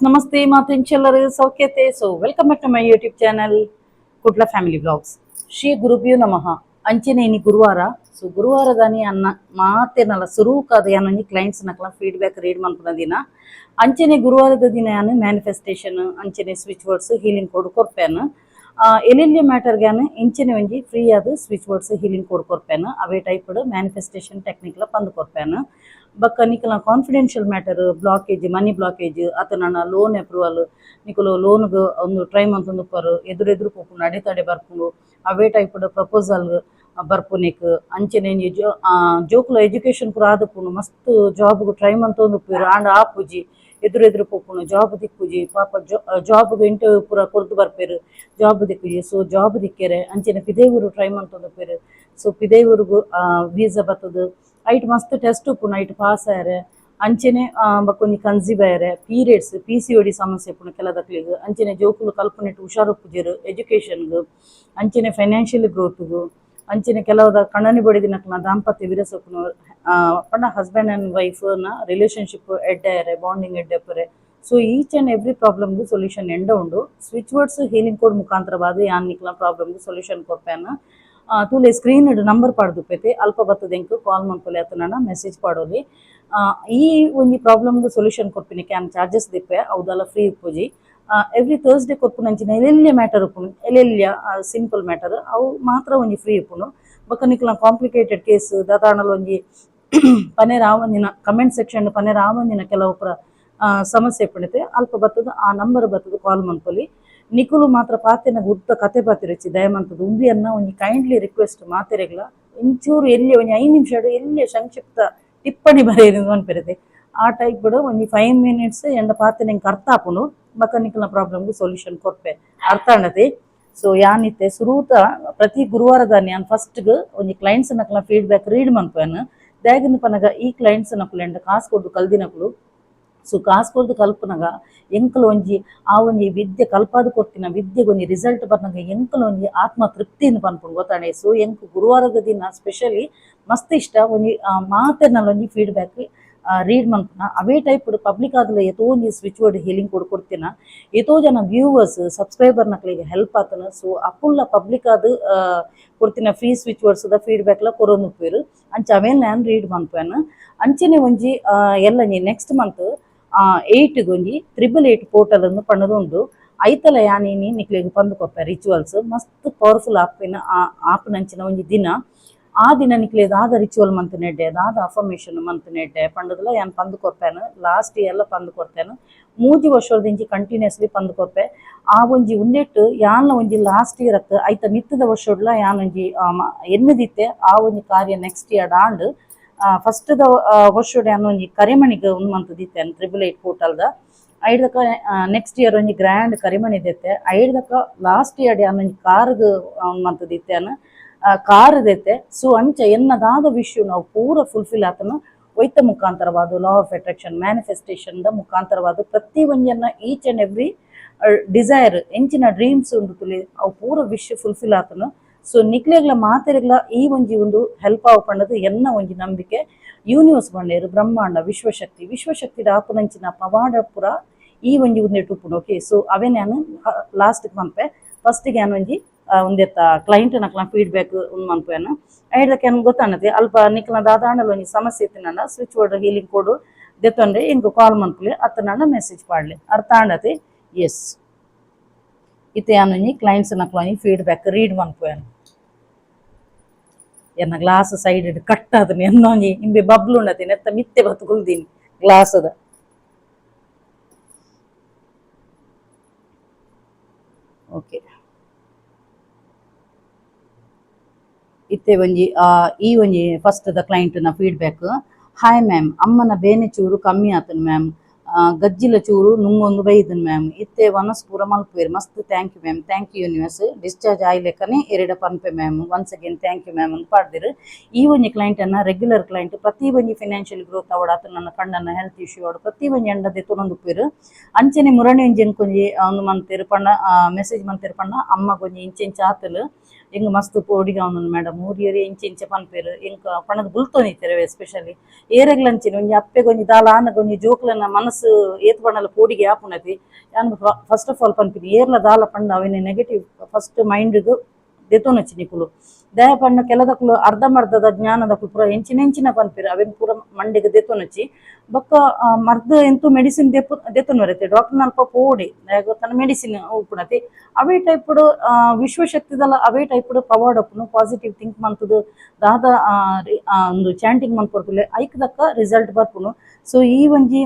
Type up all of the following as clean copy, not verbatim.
ನಮಸ್ತೆ ಮಾತೆಂಚೆಲ್ಲರೂ ಸೌಖ್ಯತೆ. Welcome back to my YouTube channel Kutla family blogs. Shri ಗುರುಭ್ಯೋ ನಮಃ. ಅಂಚೆನೇನಿ ಗುರುವಾರ. ಗುರುವಾರದಾನಿ ಅನ್ನ ಮಾತೇನಲ್ಲ ಸುರೂಕಾದ ಯಾನಿ ಕ್ಲೈಂಟ್ಸ್ ನಕಲ ಫೀಡ್ಬ್ಯಾಕ್ ರೀಡ್ ಮಾಡ್ಕೊಂಡ ದಿನ ಅಂಚೆನೆ ಗುರುವಾರದ ದಿನ ಯಾನು ಮ್ಯಾನಿಫೆಸ್ಟೇಷನ್ ಅಂಚೆನೆ ಸ್ವಿಚ್ ವರ್ಡ್ಸ್ ಹೀಲಿಂಗ್ ಕೋಡ್ ಕೊರ್ಪೇನು. ಎಲ್ಲೆಲ್ಲಿ ಮ್ಯಾಟರ್ಗ್ಯಾನು ಇಂಚೆನೆ ಒಂಜಿ ಫ್ರೀ ಆದ ಸ್ವಿಚ್ ವರ್ಡ್ಸ್ ಹೀಲಿಂಗ್ ಕೋಡ್ ಕೊರ್ಪೇನು. ಅವೇ ಟೈಪ್ ಮ್ಯಾನಿಫೆಸ್ಟೇಷನ್ ಟೆಕ್ನಿಕ್ಲ ಪಂದು ಕೊರ್ಪೇನು. ಬಕ್ಕ ನಿಕಲ confidential matter blockage money blockage ನನ್ನ ಲೋನ್ ಅಪ್ರೂವಲ್ ನಿಕಲು ಲೋನ್ಗೆ ಒಂದು ಟ್ರೈ ಮಂತೊಂದು ಪರು ಎದುರೆದುರು ಪೋಪುಂಡು ಅಡೆತಡೆ ಬರ್ಪುಂಡು. ಅವೇ ಟೈಪ್ ಪ್ರಪೋಸಲ್ ಬರ್ಪುನಿಕ್ ಅಂಚನೆ ಜೋಕುಲ ಎಜುಕೇಶನ್ ಪೂರ ಆದುಪ್ಪುಂಡು. ಮಸ್ತ್ ಜಾಬ್ಗೆ ಟ್ರೈ ಮಂತೊಂದು ಪೇರು ಆಂಡ ಆಪುಜಿ ಎದುರೆದುರು ಪೋಪುಂಡು ಜಾಬ್ ದಿಕ್ಕುಜಿ ಪಾಪ ಜಾಬ್ಗೆ ಇಂಟರ್ವ್ಯೂ ಪೂರ ಕೊರ್ದು ಬರ್ಪೇರು ಜಾಬ್ ದಿಕ್ಕುಜಿ. ಜಾಬ್ ದಿಕ್ಕೆರೆ ಅಂಚನೆ ಪಿದೇವೂರು ಟ್ರೈ ಮಂತೊಂದು ಪೇರು. ಪಿದೇವೂರ್ಗು ವೀಸಾ ಬರ್ತದೆ ಐಟ್ ಮಸ್ತ್ ಟೆಸ್ಟ್ ಉಪ್ಪುಂಡು ಐಟ್ ಪಾಸ್ ಆಯರೆ ಅಂಚನೆ ಬಕ್ಕೊಂಜಿ ಕನ್ಸೀವ್ ಆಯರೆ ಪೀರಿಯಡ್ಸ್ PCOD ಸಮಸ್ಯೆ ಉಪ್ಪುಂಡು ಕೆಲದಕ್ಲಿಗ್ ಅಂಚನೆ ಜೋಕುಲು ಕಲ್ಪನೆಟ್ಟು ಹುಷಾರುಪ್ಪುಜೆರು ಎಜುಕೇಷನ್ಗು ಅಂಚನೆ ಫೈನಾನ್ಷಿಯಲ್ ಗ್ರೋತ್ಗು ಅಂಚನೆ ಕೆಲವದ ಕಣ್ಣನಿ ಬಡಿದಿನಕ್ನ ದಾಂಪತ್ಯ ವಿರಸಪ್ಪುನು ಪಂಡ ಹಸ್ಬೆಂಡ್ ಆ್ಯಂಡ್ ವೈಫ್ನ ರಿಲೇಷನ್ಶಿಪ್ ಎಡ್ಡಾಯರೆ ಬಾಂಡಿಂಗ್ ಎಡ್ಡೆಪ್ಪರೆ. ಈಚ್ ಆ್ಯಂಡ್ ಎವ್ರಿ ಪ್ರಾಬ್ಲಮ್ಗೂ ಸೊಲ್ಯೂಷನ್ ಎಂಡ ಉಂಡು. ಸ್ವಿಚ್ ವರ್ಡ್ಸ್ ಹೀಲಿಂಗ್ ಕೋಡ್ ಮುಖಾಂತರ ಯಾನ್ ನಿಕ್ಲ ಪ್ರಾಬ್ಲಮ್ಗೂ ಸೊಲ್ಯೂಷನ್ ಕೊರ್ಪೇನು. ತೂಲೆ ಸ್ಕ್ರೀನ್ ನಂಬರ್ ಪಾಡ್ದುಪ್ಪೈತೆ ಅಲ್ಪ ಬತ್ತದ ಎಂಕ್ ಕಾಲ್ ಮನ್ಪೊಲಿ ಅತನನ ಮೆಸೇಜ್ ಪಾಡೋಲಿ. ಈ ಒಂಜಿ ಪ್ರಾಬ್ಲಮ್ಗೂ ಸೊಲ್ಯೂಷನ್ ಕೊರ್ಪಿನಿ ಕ್ಯಾನ್ ಚಾರ್ಜಸ್ ದಿಪ್ಪೆ ಅವದೆಲ್ಲ ಫ್ರೀ ಉಪ್ಪುಜಿ. ಎವ್ರಿ ಥರ್ಸ್ಡೇ ಕೊರ್ಪುನಂಚಿನ ಎಲ್ಲೆಲ್ಯ ಮ್ಯಾಟರ್ ಉಪ್ಪುಂಡು ಎಲ್ಲೆಲ್ಯ ಸಿಂಪಲ್ ಮ್ಯಾಟರ್ ಅವು ಮಾತ್ರ ಒಂಜಿ ಫ್ರೀ ಉಪ್ಪುಂಡು. ಬೊಕ್ಕ ನಿಕ್ಲ ಕಾಂಪ್ಲಿಕೇಟೆಡ್ ಕೇಸ್ ದಾದಾಂಡಲ ಒಂಜಿ ಪನೆರ ಆವಂದಿನ ಕಮೆಂಟ್ ಸೆಕ್ಷನ್ ಪನೆರ ಆವಂದಿನ ಕೆಲವು ಸಮಸ್ಯೆ ಇಪ್ಪುಂಡೈತೆ ಅಲ್ಪ ಬತ್ತದ ಆ ನಂಬರ್ ಬತ್ತದ ಕಾಲ್ ಮನ್ಪೊಲಿ. ನಿಕುಲು ಮಾತ್ರ ಪಾತೆನ ಉದ್ದ ಕತೆ ಪಾತಿರಚ್ಚಿ ದಯಮಂತದ ಉಂದಿಯನ್ನ ಒಂಜಿ ಕೈಂಡ್ಲಿ ರಿಕ್ವೆಸ್ಟ್ ಮಾತೆರೆಗ್ಲ ಇಂಚೂರು ಎಲ್ಲಿ ಒಂಜಿ 5 ನಿಮಿಷ ಎಲ್ಲಿ ಸಂಕ್ಷಿಪ್ತ ಟಿಪ್ಪಣಿ ಬರೆಯದು ಅನ್ಪಿರತೆ ಆ ಟೈಪ್ ಒಂಜಿ 5 minutes ಎಂಡ ಪಾತೆನ ಅರ್ಥ ಆಪುಂಡು. ಬಕ್ಕ ನಿಕಲ್ನ ಪ್ರಾಬ್ಲಮ್ಗೂ ಸೊಲ್ಯೂಷನ್ ಕೊರ್ಪೆ ಅರ್ಥ ಆಂಡತೆ. ಯಾನಿತ್ತೆ ಸುರೂತ ಪ್ರತಿ ಗುರುವಾರದ ನಾನು ಫಸ್ಟ್ಗೆ ಒಂಜಿ ಕ್ಲೈಂಟ್ಸ್ ನಕಲ ಫೀಡ್ಬ್ಯಾಕ್ ರೀಡ್ ಮನ್ಪೇನು. ದಾಗಿನ ಪನಗ ಈ ಕ್ಲೈಂಟ್ಸ್ ನಕುಲು ಎಂಡ ಕಾಸು ಕೊಡ್ದು ಕಲ್ದಿನಕುಲು ಕಾಸು ಕೊಡ್ದು ಕಲ್ಪನಾಗ ಎಂಕಲು ಒಂಜಿ ಆ ಒಂಜಿ ವಿದ್ಯೆ ಕಲ್ಪಾದು ಕೊರ್ತಿನ ವಿದ್ಯೆಗೆ ಒಂಜಿ ರಿಸಲ್ಟ್ ಬರ್ನಾಗ ಎಂಕಲು ಒಂಜಿ ಆತ್ಮ ತೃಪ್ತಿಯಿಂದ ಪನ್ಪುಂಡು ಗೊತ್ತಾಣೆ. ಎಂಕ್ ಗುರುವಾರದ ದಿನ ಸ್ಪೆಷಲಿ ಮಸ್ತ್ ಇಷ್ಟ ಒಂಜಿ ಮಾತೆರ್ನಲ್ಲ ಒಂಜಿ ಫೀಡ್ಬ್ಯಾಕ್ ರೀಡ್ ಮನ್ಪುನ. ಅವೇ ಟೈಪ್ ಪಬ್ಲಿಕ್ ಆದಲ ಎತೋ ಒಂಜಿ ಸ್ವಿಚ್ ವರ್ಡ್ ಹೀಲಿಂಗ್ ಕೊಡ್ತಿನ ಎತೋ ಜನ ವ್ಯೂವರ್ಸ್ ಸಬ್ಸ್ಕ್ರೈಬರ್ ನಕ್ಲಿಗೆ ಹೆಲ್ಪ್ ಆತನ. ಅಪ್ಪುಲ್ಲ ಪಬ್ಲಿಕ್ ಆದ ಕೊಡ್ತಿನ ಫ್ರೀ ಸ್ವಿಚ್ ವರ್ಡ್ಸ್ದ ಫೀಡ್ಬ್ಯಾಕ್ಲ ಕೊರೊಂದು ಉಪ್ಪೇರು ಅಂಚ ಅವೇನ್ ನಾನು ರೀಡ್ ಮನ್ಪೇನು. ಅಂಚನೆ ಒಂಜಿ ಎಲ್ಲ ನೆಕ್ಸ್ಟ್ ಮಂತ್ 8 ಒಂಜಿ 888 ಪೋರ್ಟಲ್ ಅನ್ನು ಪಣ್ಣದುಂಡು ಐತಲ ಯಾನೇನಿ ನಿಕ್ಲೆಗ್ ಪಂದು ಕೊಪ್ಪೆ ರಿಚುವಲ್ಸ್ ಮಸ್ತ್ ಪವರ್ಫುಲ್ ಆಪಿನ ಆಪ್ನಂಚಿನ ಒಂಜಿ ದಿನ. ಆ ದಿನ ನಿಕ್ಲೆಗ್ ದಾದ ರಿಚುವಲ್ ಮಂತ್ ನೆಡ್ಡೆ ದಾದ ಅಫರ್ಮೇಷನ್ ಮಂತ್ ನೆಡ್ಡೆ ಪಂಡದಲ ಯಾನ್ ಪಂದು ಕೊರ್ಪೇನು. ಲಾಸ್ಟ್ ಎಲ್ಲ ಪಂದು ಕೊರ್ತೇನು 3 ವರ್ಷದಿಂಚಿ ಕಂಟಿನ್ಯೂಸ್ಲಿ ಪಂದು ಕೊರ್ಪೆ. ಆ ಒಂಜಿ ಉಂಡೆಟ್ಟು ಯಾನ್ಲ ಒಂಜಿ ಲಾಸ್ಟ್ ಇಯರ್ ಐತ ಮಿತ್ತದ ವರ್ಷಡ್ಲ ಯಾನ್ ಒಂಜಿ ಎನ್ನದಿತ್ತೆ ಆ ಒಂಜಿ ಕಾರ್ಯ ನೆಕ್ಸ್ಟ್ ಇಯರ್ ಆಂಡ್ ಫಸ್ಟ್ ವರ್ಷಡ್ ಯಾನ್ ಒಂಜಿ ಕರೆಮಣಿಗೆ ಒಂದು ಮಂತ್ ದಿತ್ತೇನು 888 ಪೋರ್ಟಲ್ದ ಐಡ್ದಕ್ಕ ನೆಕ್ಸ್ಟ್ ಇಯರ್ ಒಂಜಿ ಗ್ರ್ಯಾಂಡ್ ಕರಿಮಣಿ ದೆತ್ತೆ ಐಡ್ದಕ್ಕ ಲಾಸ್ಟ್ ಇಯರ್ ಯಾನ್ ಒಂಜಿ ಕಾರ್ಗ್ ಒಂದು ಮಂತ್ ದಿತ್ತೇನು ಕಾರ್ ದೆತ್ತೆ. ಅಂಚ ಎನ್ನದಾದ ವಿಷಯ ನಾವು ಪೂರ ಫುಲ್ಫಿಲ್ ಆತನು ಒಯ್ತ ಮುಖಾಂತರವಾದ ಲಾ ಆಫ್ ಅಟ್ರಾಕ್ಷನ್ ಮ್ಯಾನಿಫೆಸ್ಟೇಷನ್ದ ಮುಖಾಂತರವಾದ ಪ್ರತಿ ಒಂಜನ್ನ ಈಚ್ ಆ್ಯಂಡ್ ಎವ್ರಿ ಡಿಸೈರ್ ಎಂಚಿನ ಡ್ರೀಮ್ಸ್ ಉಂಡು ತುಲಿ ಅವು ಪೂರ ವಿಶ್ ಫುಲ್ಫಿಲ್ ಆತನು. ನಿಕ್ಲೆಗ್ಲ ಮಾತೆರೆಗ್ಲ ಈ ಒಂಜಿ ಒಂದು ಹೆಲ್ಪ್ ಆವು ಪಂಡದು ಎನ್ನ ಒಂಜಿ ನಂಬಿಕೆ. ಯೂನಿವರ್ಸ್ ಬಂಡೇರು ಬ್ರಹ್ಮಾಂಡ ವಿಶ್ವಶಕ್ತಿ ಆಪುನಂಚಿನ ಪವಾಡ ಪುರ ಈ ಒಂಜಿ ಉಂದೆಟ್ಟು ಉಪ್ಪುಂಡು. ಓಕೆ ಅವೇ ನಾನು ಲಾಸ್ಟ್ಗೆ ಮನ್ಪೆ ಫಸ್ಟಿಗೆ ನಾನು ಒಂಜಿ ಒಂದೆತ್ತ ಕ್ಲೈಂಟ್ ನಕ್ಲ ಫೀಡ್ಬ್ಯಾಕ್ ಒಂದು ಮನ್ಪೇನು. ಐಡ್ದಕ್ಕೆ ಏನು ಗೊತ್ತಾನತಿ ಅಲ್ಪ ನಿಕ್ಲ ದಾದಾಂಡಲ ಒಂಜಿ ಸಮಸ್ಯೆ ಇತ್ತಿನ ಸ್ವಿಚ್ ವರ್ಡ್ ಹೀಲಿಂಗ್ ಕೋಡು ದೆತ್ತೊಂಡ್ರೆ ಇಂಕ ಕಾಲ್ ಮನ್ಪುಲಿ ಅತ್ತ ಮೆಸೇಜ್ ಪಾಡ್ಲಿ ಅರ್ಥ ಆಂಡತಿ. ಎಸ್ ಇತ್ತೆ ಯಾನೊಂಜಿ ಕ್ಲೈಂಟ್ಸ್ ನಕ್ಲ ಒಂಜಿ ಫೀಡ್ಬ್ಯಾಕ್ ರೀಡ್ ಮನ್ಪೇನು. ಎನ್ನ ಗ್ಲಾಸ್ ಸೈಡ್ ಕಟ್ ಆದನಿ ಎನ್ನೊಂಜಿ ಇಂಬೆ ಬಬ್ಲು ಉಂಡತಿ ನೆತ್ತ ಮಿತ್ತೆ ಬತ್ತು ಕುಲ್ದೀನಿ ಗ್ಲಾಸದ. ಓಕೆ ಇತ್ತೆ ಒಂಜಿ ಈ ಒಂಜಿ ಫಸ್ಟ್ ದ ಕ್ಲೈಂಟ್ನ ಫೀಡ್ಬ್ಯಾಕ್. ಹಾಯ್ ಮ್ಯಾಮ್ ಅಮ್ಮನ ಬೇನೆ ಚೂರು ಕಮ್ಮಿ ಆತನು ಮ್ಯಾಮ್ ಗಜ್ಜಿಲ ಚೂರು ನುಂಗೊಂದು ಬೈದನು ಮ್ಯಾಮ್ ಇತ್ತೆ ವನಸ್ ಪೂರ ಮಲ್ಪುವೆರು ಮಸ್ತ್ thank you ma'am thank you universe discharge ಆಯ್ಲೆಕ್ಕನೆ ಎರಡ ಪನ್ಪೆ ma'am once again thank you ma'am ಅಂತ ಪಾಡ್ದಿರು. ಈ ಒಂಜಿ ಕ್ಲೈಂಟನ್ನು ರೆಗ್ಯುಲರ್ ಕ್ಲೈಂಟ್ ಪ್ರತಿ ಒಂಜಿ ಫಿನಾನ್ಷಿಯಲ್ ಗ್ರೋತ್ ಅವಡ ನನ್ನ ಕಣ್ಣನ ಹೆಲ್ತ್ ಇಶ್ಯೂ ಅವಡು ಪ್ರತಿ ಒಂಜಿ ಎಂಡದೆ ತುನೊಂದುಪ್ಪೇರು. ಅಂಚನೆ ಮುರಣಿ ಒಂಜಿ ಕೊಂಜಿ ಒಂದು ಮಂತೇರು ಪಂಡ ಮೆಸೇಜ್ ಮಂತೇರು ಪಂಡ ಅಮ್ಮ ಕೊಂಜಿ ಇಂಚೆಂಚ ಆತಲು ಎಂಗ್ ಮಸ್ತ್ ಪೋಡಿಗೆ ಅವನು ಮೇಡಮ್ ಊರಿಯರಿ ಇಂಚೆ ಇಂಚೆ ಪನ್ಪೇರು ಎಂಕ್ ಪಣದ ಬುಲ್ತೊನಿತೆರೆ ಎಸ್ಪೆಷಲಿ ಏರೆಗ್ಲಂಚಿನ ಒಂಜಿ ಅಪ್ಪೆಗೊಂಜಿ ದಾಲ ಆನಗೊಂಜಿ ಜೋಕ್ಲನ ಮನಸ್ಸು ಏತ್ ಪಂಡಲ ಪೋಡಿಗೆ ಆಪುನತಿ ಯಾನ್ ಫಸ್ಟ್ ಆಫ್ ಆಲ್ ಪನ್ಪಿನಿ ಏರ್ಲ ದಾಲ ಪಂಡ ಅವಿನ ನೆಗೆಟಿವ್ ಫಸ್ಟ್ ಮೈಂಡ್ಗ್ ದೆತೊನಚ್ಚಿ ನಿಕುಲು ದಯ ಪಂಡ ಕೆಲದಕ್ಕಲು ಅರ್ಧಮರ್ಧದ ಜ್ಞಾನದಕ್ಕಲು ಪೂರ ಎಂಚಿನ ಪನ್ಪೇರು ಅವೆನ್ ಪೂರ ಮಂಡೆಗ್ ದೆತೊನಚ್ಚಿ ಬೊಕ್ಕ ಮರ್ದ್ ಎಂತು ಮೆಡಿಸಿನ್ ದೆತೊನೊರೆತೆ ಡಾಕ್ಟರ್ ನಲ್ಪ ಪೋಡಿ ತನ್ನ ಮೆಡಿಸಿನ್ ಉಪ್ಪುನತಿ ಅವೇ ಟೈಪ್ ವಿಶ್ವಶಕ್ತಿದಲ ಅವೇ ಟೈಪ್ ಪವಾಡ್ ಅಪ್ಪುನು ಪಾಸಿಟಿವ್ ಥಿಂಕ್ ಮಂತುದು ದಾದ ಒಂದು ಚಾಂಟಿಂಗ್ ಮನ್ಪೊರ್ಪುಲೆ ಐಕ್ ದಕ್ಕ ರಿಸಲ್ಟ್ ಬರ್ಪುನು ಸೊ ಈ ಒಂಜಿ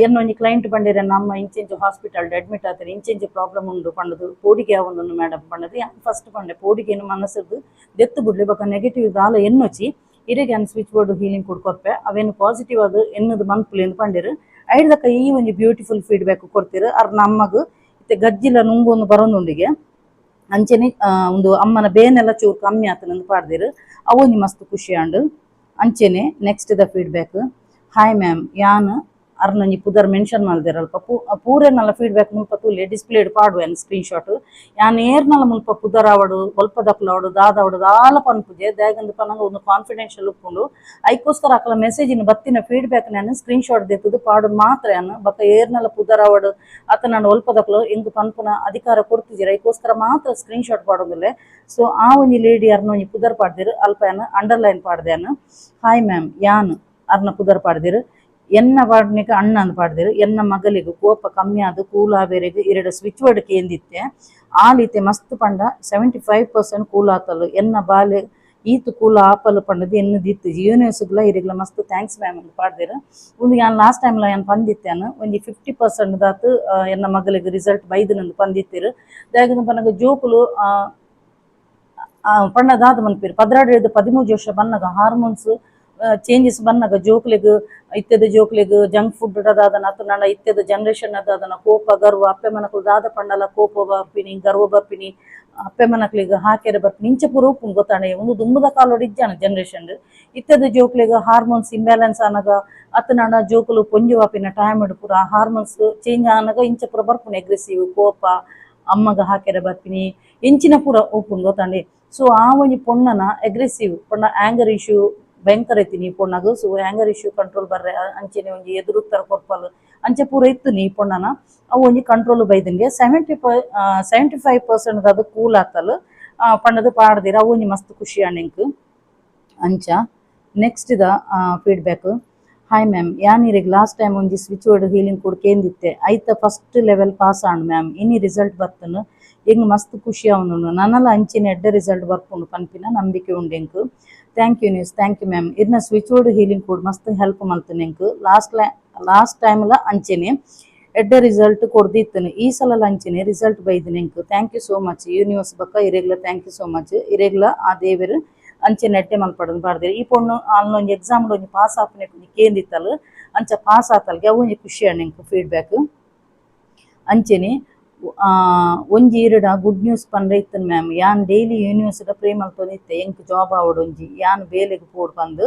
ಎನ್ನೊಂಜಿ ಕ್ಲೈಂಟ್ ಬಂದಿರ ನಮ್ಮ ಇಂಚೆಂಚು ಹಾಸ್ಪಿಟಲ್ ಅಡ್ಮಿಟ್ ಆತಾರೆ ಇಂಚೆಂಚು ಪ್ರಾಬ್ಲಮ್ ಉಂಡು ಪಂಡದು ಪೋಡಿಗೆ ಯಾವೊಂದು ಮೇಡಮ್ ಪಂಡದು ಫಸ್ಟ್ ಪಂಡೆ ಪೋಡಿಗೆ ಮನಸ್ಸದು ದೆತ್ತು ಬಿಡ್ಲಿ ಬೊಕ್ಕ ನೆಗೆಟಿವ್ ದಾಲ ಎನ್ನೊಚ್ಚಿ ಇರೆಗೆ ಅನ್ ಸ್ವಿಚ್ ಬೋರ್ಡ್ ಹೀಲಿಂಗ್ ಕೊಡ್ಕೊಪ್ಪೆ ಅವೇನು ಪಾಸಿಟಿವ್ ಅದು ಎನ್ನದು ಮನ್ಪುಲಿ ಎಂದು ಪಂಡಿರು ಐಡ್ದಕ್ಕ ಈ ಒಂಜಿ ಬ್ಯೂಟಿಫುಲ್ ಫೀಡ್ಬ್ಯಾಕ್ ಕೊಡ್ತಿರು ಅರ್ ನಮ್ಮಗ್ ಇತ್ತೆ ಗಜ್ಜಿಲ ನುಂಗೊಂದು ಬರೋನುಂಡಿಗೆ ಅಂಚೆನೆ ಒಂದು ಅಮ್ಮನ ಬೇನೆಲ್ಲ ಚೂರು ಕಮ್ಮಿ ಆತನಂದು ಪಾಡ್ದಿರು ಅವೊಂಜಿ ಮಸ್ತ್ ಖುಷಿ ಆಂಡು ಅಂಚೆನೆ next the feedback hi ma'am ಯಾನ್ ಅರ್ನೊಂಜಿ ಪುದರ್ ಮೆನ್ಷನ್ ಮಲ್ದಿರಲ್ಪ ಪೂರೆನಲ್ಲ ಫೀಡ್ಬ್ಯಾಕ್ ಮುಲ್ಪ ತೂಲೆ ಡಿಸ್ಪ್ಲೇಡ್ ಪಾಡುವೆನ್ ಸ್ಕ್ರೀನ್ ಶಾಟ್ ಯಾನ್ ಏರ್ನಲ್ಲ ಮುಲ್ಪ ಪುದರ್ ಆವಡು ಬಲ್ಪ ದಕ್ಲವಡು ದಾದವಡು ದಾಲ ಪನ್ಪುಜೆ ದಾಯಗಂದು ಪನಂಗ ಒಂದು ಕಾನ್ಫಿಡೆನ್ಷಿಯಲ್ ಉಪ್ಪುಂಡು ಐಕೋಸ್ಕರ ಅಕ್ಕಲ ಮೆಸೇಜಿನ ಬತ್ತಿನ ಫೀಡ್ಬ್ಯಾಕ್ ನಾನು ಸ್ಕ್ರೀನ್ ಶಾಟ್ ದೆತ್ತದು ಪಾಡು ಮಾತ್ರ ಯಾನು ಬಕ್ಕ ಏರ್ನಲ್ಲ ಪುದರ್ ಆವಡು ಅತ್ತ ನಾನು ಒಲ್ಪ ದಕ್ಲು ಎಂಗ್ ಪನ್ಪುನ ಅಧಿಕಾರ ಕೊಡ್ತಿದ್ದೀರ ಐಕೋಸ್ಕರ ಮಾತ್ರ ಸ್ಕ್ರೀನ್ ಶಾಟ್ ಪಾಡೋದಿಲ್ಲ ಸೊ ಆ ಒಂಜಿ ಲೇಡಿ ಅರ್ನೊಂಜಿ ಪುದರ್ ಪಾಡ್ದಿರು ಅಲ್ಪ ಯಾನು ಅಂಡರ್ಲೈನ್ ಪಾಡ್ದೆ ಯಾನು ಹಾಯ್ ಮ್ಯಾಮ್ ಯಾನ್ ಅರ್ನ ಪುದರ್ ಪಾಡ್ದಿರು ಎನ್ನ ಪಾಡ್ನಿಗೆ ಅಣ್ಣ ಅಂತ ಪಾಡ್ದಿರು ಎನ್ನ ಮಗಲಿಗೂ ಕೋಪ ಕಮ್ಮಿ ಆದ ಕೂಲಾಬೇರೆಗೆ ಎರಡು ಸ್ವಿಚ್ ವರ್ಡ್ ಕೇಂದಿತ್ತೆ ಆಲೀತೆ ಮಸ್ತ್ ಪಂಡ 75% ಕೂಲ್ ಆತಲು ಎನ್ನ ಬಾಲೆ ಈತು ಕೂಲ ಆಪಲ್ ಪಂಡದು ಎನ್ನು ದಿತ್ತು ಯೂನಿವರ್ಸ್ಗಳ ಇರಿಗ್ಲ ಮಸ್ತ್ ಥ್ಯಾಂಕ್ಸ್ ಮ್ಯಾಮ್ ಅಂತ ಪಾಡ್ದಿರು ಒಂದು ನಾನು ಲಾಸ್ಟ್ ಟೈಮ್ಲ ಏನು ಪಂದಿತ್ತೇನು ಒಂದು 50% ದಾತು ಎನ್ನ ಮಗಳಿಗೆ ರಿಸಲ್ಟ್ ಬೈದನಂದು ಪಂದಿತ್ತಿರು ದಾಯಗಂದು ಪನಗ ಜೋಕುಲು ಪಣ್ಣದಾದ ಮನ್ಪೇರು 13 ವರ್ಷ ಬನ್ನಗ ಹಾರ್ಮೋನ್ಸ್ ಚೇಂಜಸ್ ಬನ್ನಗ ಜೋಕ್ಲೆಗ್ ಇತ್ತೆದ ಜೋಕ್ಲೆಗ್ ಜಂಕ್ ಫುಡ್ ದಾದನ ಅತ್ತು ನಡ ಇತ್ತೆದ ಜನರೇಷನ್ ದಾದನ ಕೋಪ ಗರ್ವ ಅಪ್ಪೆ ಮನಕುಲು ದಾದ ಪಂಡಲ ಕೋಪ ಬರ್ಪಿನಿ ಗರ್ವ ಬರ್ಪಿನಿ ಅಪ್ಪೆ ಮನಕ್ಲಿಗ್ ಹಾಕೆರೆ ಬರ್ಪಿನಿ ಇಂಚ ಪೂರ ಉಪ್ಪುನ್ ಗೊತ್ತಾಣೆ ಒಂದು ದುಮ್ಮದ ಕಾಲೋಡು ಇಜ್ಜಾನ ಜನರೇಷನ್ ಇತ್ತೆದ ಜೋಕ್ಲೆಗ್ ಹಾರ್ಮೋನ್ಸ್ ಇಂಬ್ಯಾಲೆನ್ಸ್ ಆನಗ ಅತ್ತು ನಡ ಜೋಕುಲು ಪೊಂಜು ವಾಪಿನ ಟೈಮ್ ಪೂರ ಹಾರ್ಮೋನ್ಸ್ ಚೇಂಜ್ ಆನಗ ಇಂಚ ಪೂರ ಬರ್ಪುನು ಅಗ್ರೆಸಿವ್ ಕೋಪ ಅಮ್ಮಗ ಹಾಕೆರೆ ಬರ್ಪಿನಿ ಎಂಚಿನ ಪೂರ ಉಪ್ಪುನ್ ಗೊತ್ತಾಂಡೆ ಸೊ ಆ ಒಂಜಿ ಪೊಣ್ಣನ ಅಗ್ರೆಸಿವ್ ಪೊಣ್ಣ ಆಂಗರ್ ಇಶ್ಯೂ ಭಯಂಕರ ಐತಿ ನೀ ಪೊಣ್ಣಗು ಸೊ ಆಂಗರ್ ಇಶ್ಯೂ ಕಂಟ್ರೋಲ್ ಬರ್ರೆ ಅಂಚೆನೆ ಒಂಜಿ ಎದುರುತ್ತರ ಕೊರ್ಪಲ್ ಅಂಚೆ ಪೂರ ಇತ್ತು ನೀ ಪೊಣ್ಣನ ಅವು ಒಂಜಿ ಕಂಟ್ರೋಲ್ ಬೈದಂಗೆ 75% ಅದು ಕೂಲ್ ಆತಲು ಪಣ್ಣದು ಪಾಡ್ದಿರ ಅವು ಒಂಜಿ ಮಸ್ತ್ ಖುಷಿ ಆಂಡೆಂಕ್ ಅಂಚ next the feedback hi ma'am ಯಾನಿರಿಗೆ ಲಾಸ್ಟ್ ಟೈಮ್ ಒಂಜಿ ಸ್ವಿಚ್ ವರ್ಡ್ ಹೀಲಿಂಗ್ ಕೂಡ ಕೇಂದಿತ್ತೆ ಐತ ಫಸ್ಟ್ ಲೆವೆಲ್ ಪಾಸ್ ಆಂಡ್ ಮ್ಯಾಮ್ ಇನಿ ರಿಸಲ್ಟ್ ಬರ್ತನು ಎಂಗ್ ಮಸ್ತ್ ಖುಷಿ ಅವನು ನನ್ನಲ್ಲ ಅಂಚಿನ ಎಡ್ಡೆ ರಿಸಲ್ಟ್ ಬರ್ಪುಂಡು ಪನ್ಪಿನ ನಂಬಿಕೆ ಉಂಡೆಂಕ್ thank you news thank you ma'am ಇರ್ನ ಸ್ವಿಚ್ ಬೋರ್ಡ್ ಹೀಲಿಂಗ್ ಕೂಡ ಮಸ್ತ್ ಹೆಲ್ಪ್ ಮಲ್ತನೆಂಕ್ ಲಾಸ್ಟ್ ಟೈಮ್ಲ ಅಂಚೆನೆ ಎಡ್ಡೆ ರಿಸಲ್ಟ್ ಕೊಡ್ದಿತ್ತನು ಈ ಸಲ ಅಂಚೆನೆ ರಿಸಲ್ಟ್ ಬೈದನೆಂಕ್ thank you so much universe ಬಕ್ಕ ಇರೆಗ್ಲ ಥ್ಯಾಂಕ್ ಯು ಸೋ ಮಚ್ ಇರೆಗ್ಲ ಆ ದೇವರು ಅಂಚೆನೆ ಎಡ್ಡೆ ಮಲ್ಪಡೋದು ಬಾರ್ದೇರು ಈ ಪೊಣ್ಣು ಅಲ್ಲೊಂದು ಎಕ್ಸಾಮ್ ಒಂಜಿ ಪಾಸ್ ಆಪನೆ ಕೇಂದಿತ್ತಲು ಅಂಚ ಪಾಸ್ ಆತಲ್ಗೆ ಅವು ಒಂಜಿ ಖುಷಿ ಆಂಡೆಂಕ್ ಫೀಡ್ಬ್ಯಾಕ್ ಅಂಚೆನೆ ಒಂಜಿ ಈರುಡ ಗುಡ್ ನ್ಯೂಸ್ ಪಂಡ ಇತ್ತನು ಮ್ಯಾಮ್ ಯಾನ್ ಡೈಲಿ ಯೂನಿವರ್ಸಿಟಿ ಪ್ರೇ ಮಲ್ತೊಂದಿತ್ತೆ ಎಂಕ್ ಜಾಬ್ ಆವಡೊಂಜಿ ಯಾನ್ ಬೇಲೆಗ್ ಪೋಡ್ ಬಂದು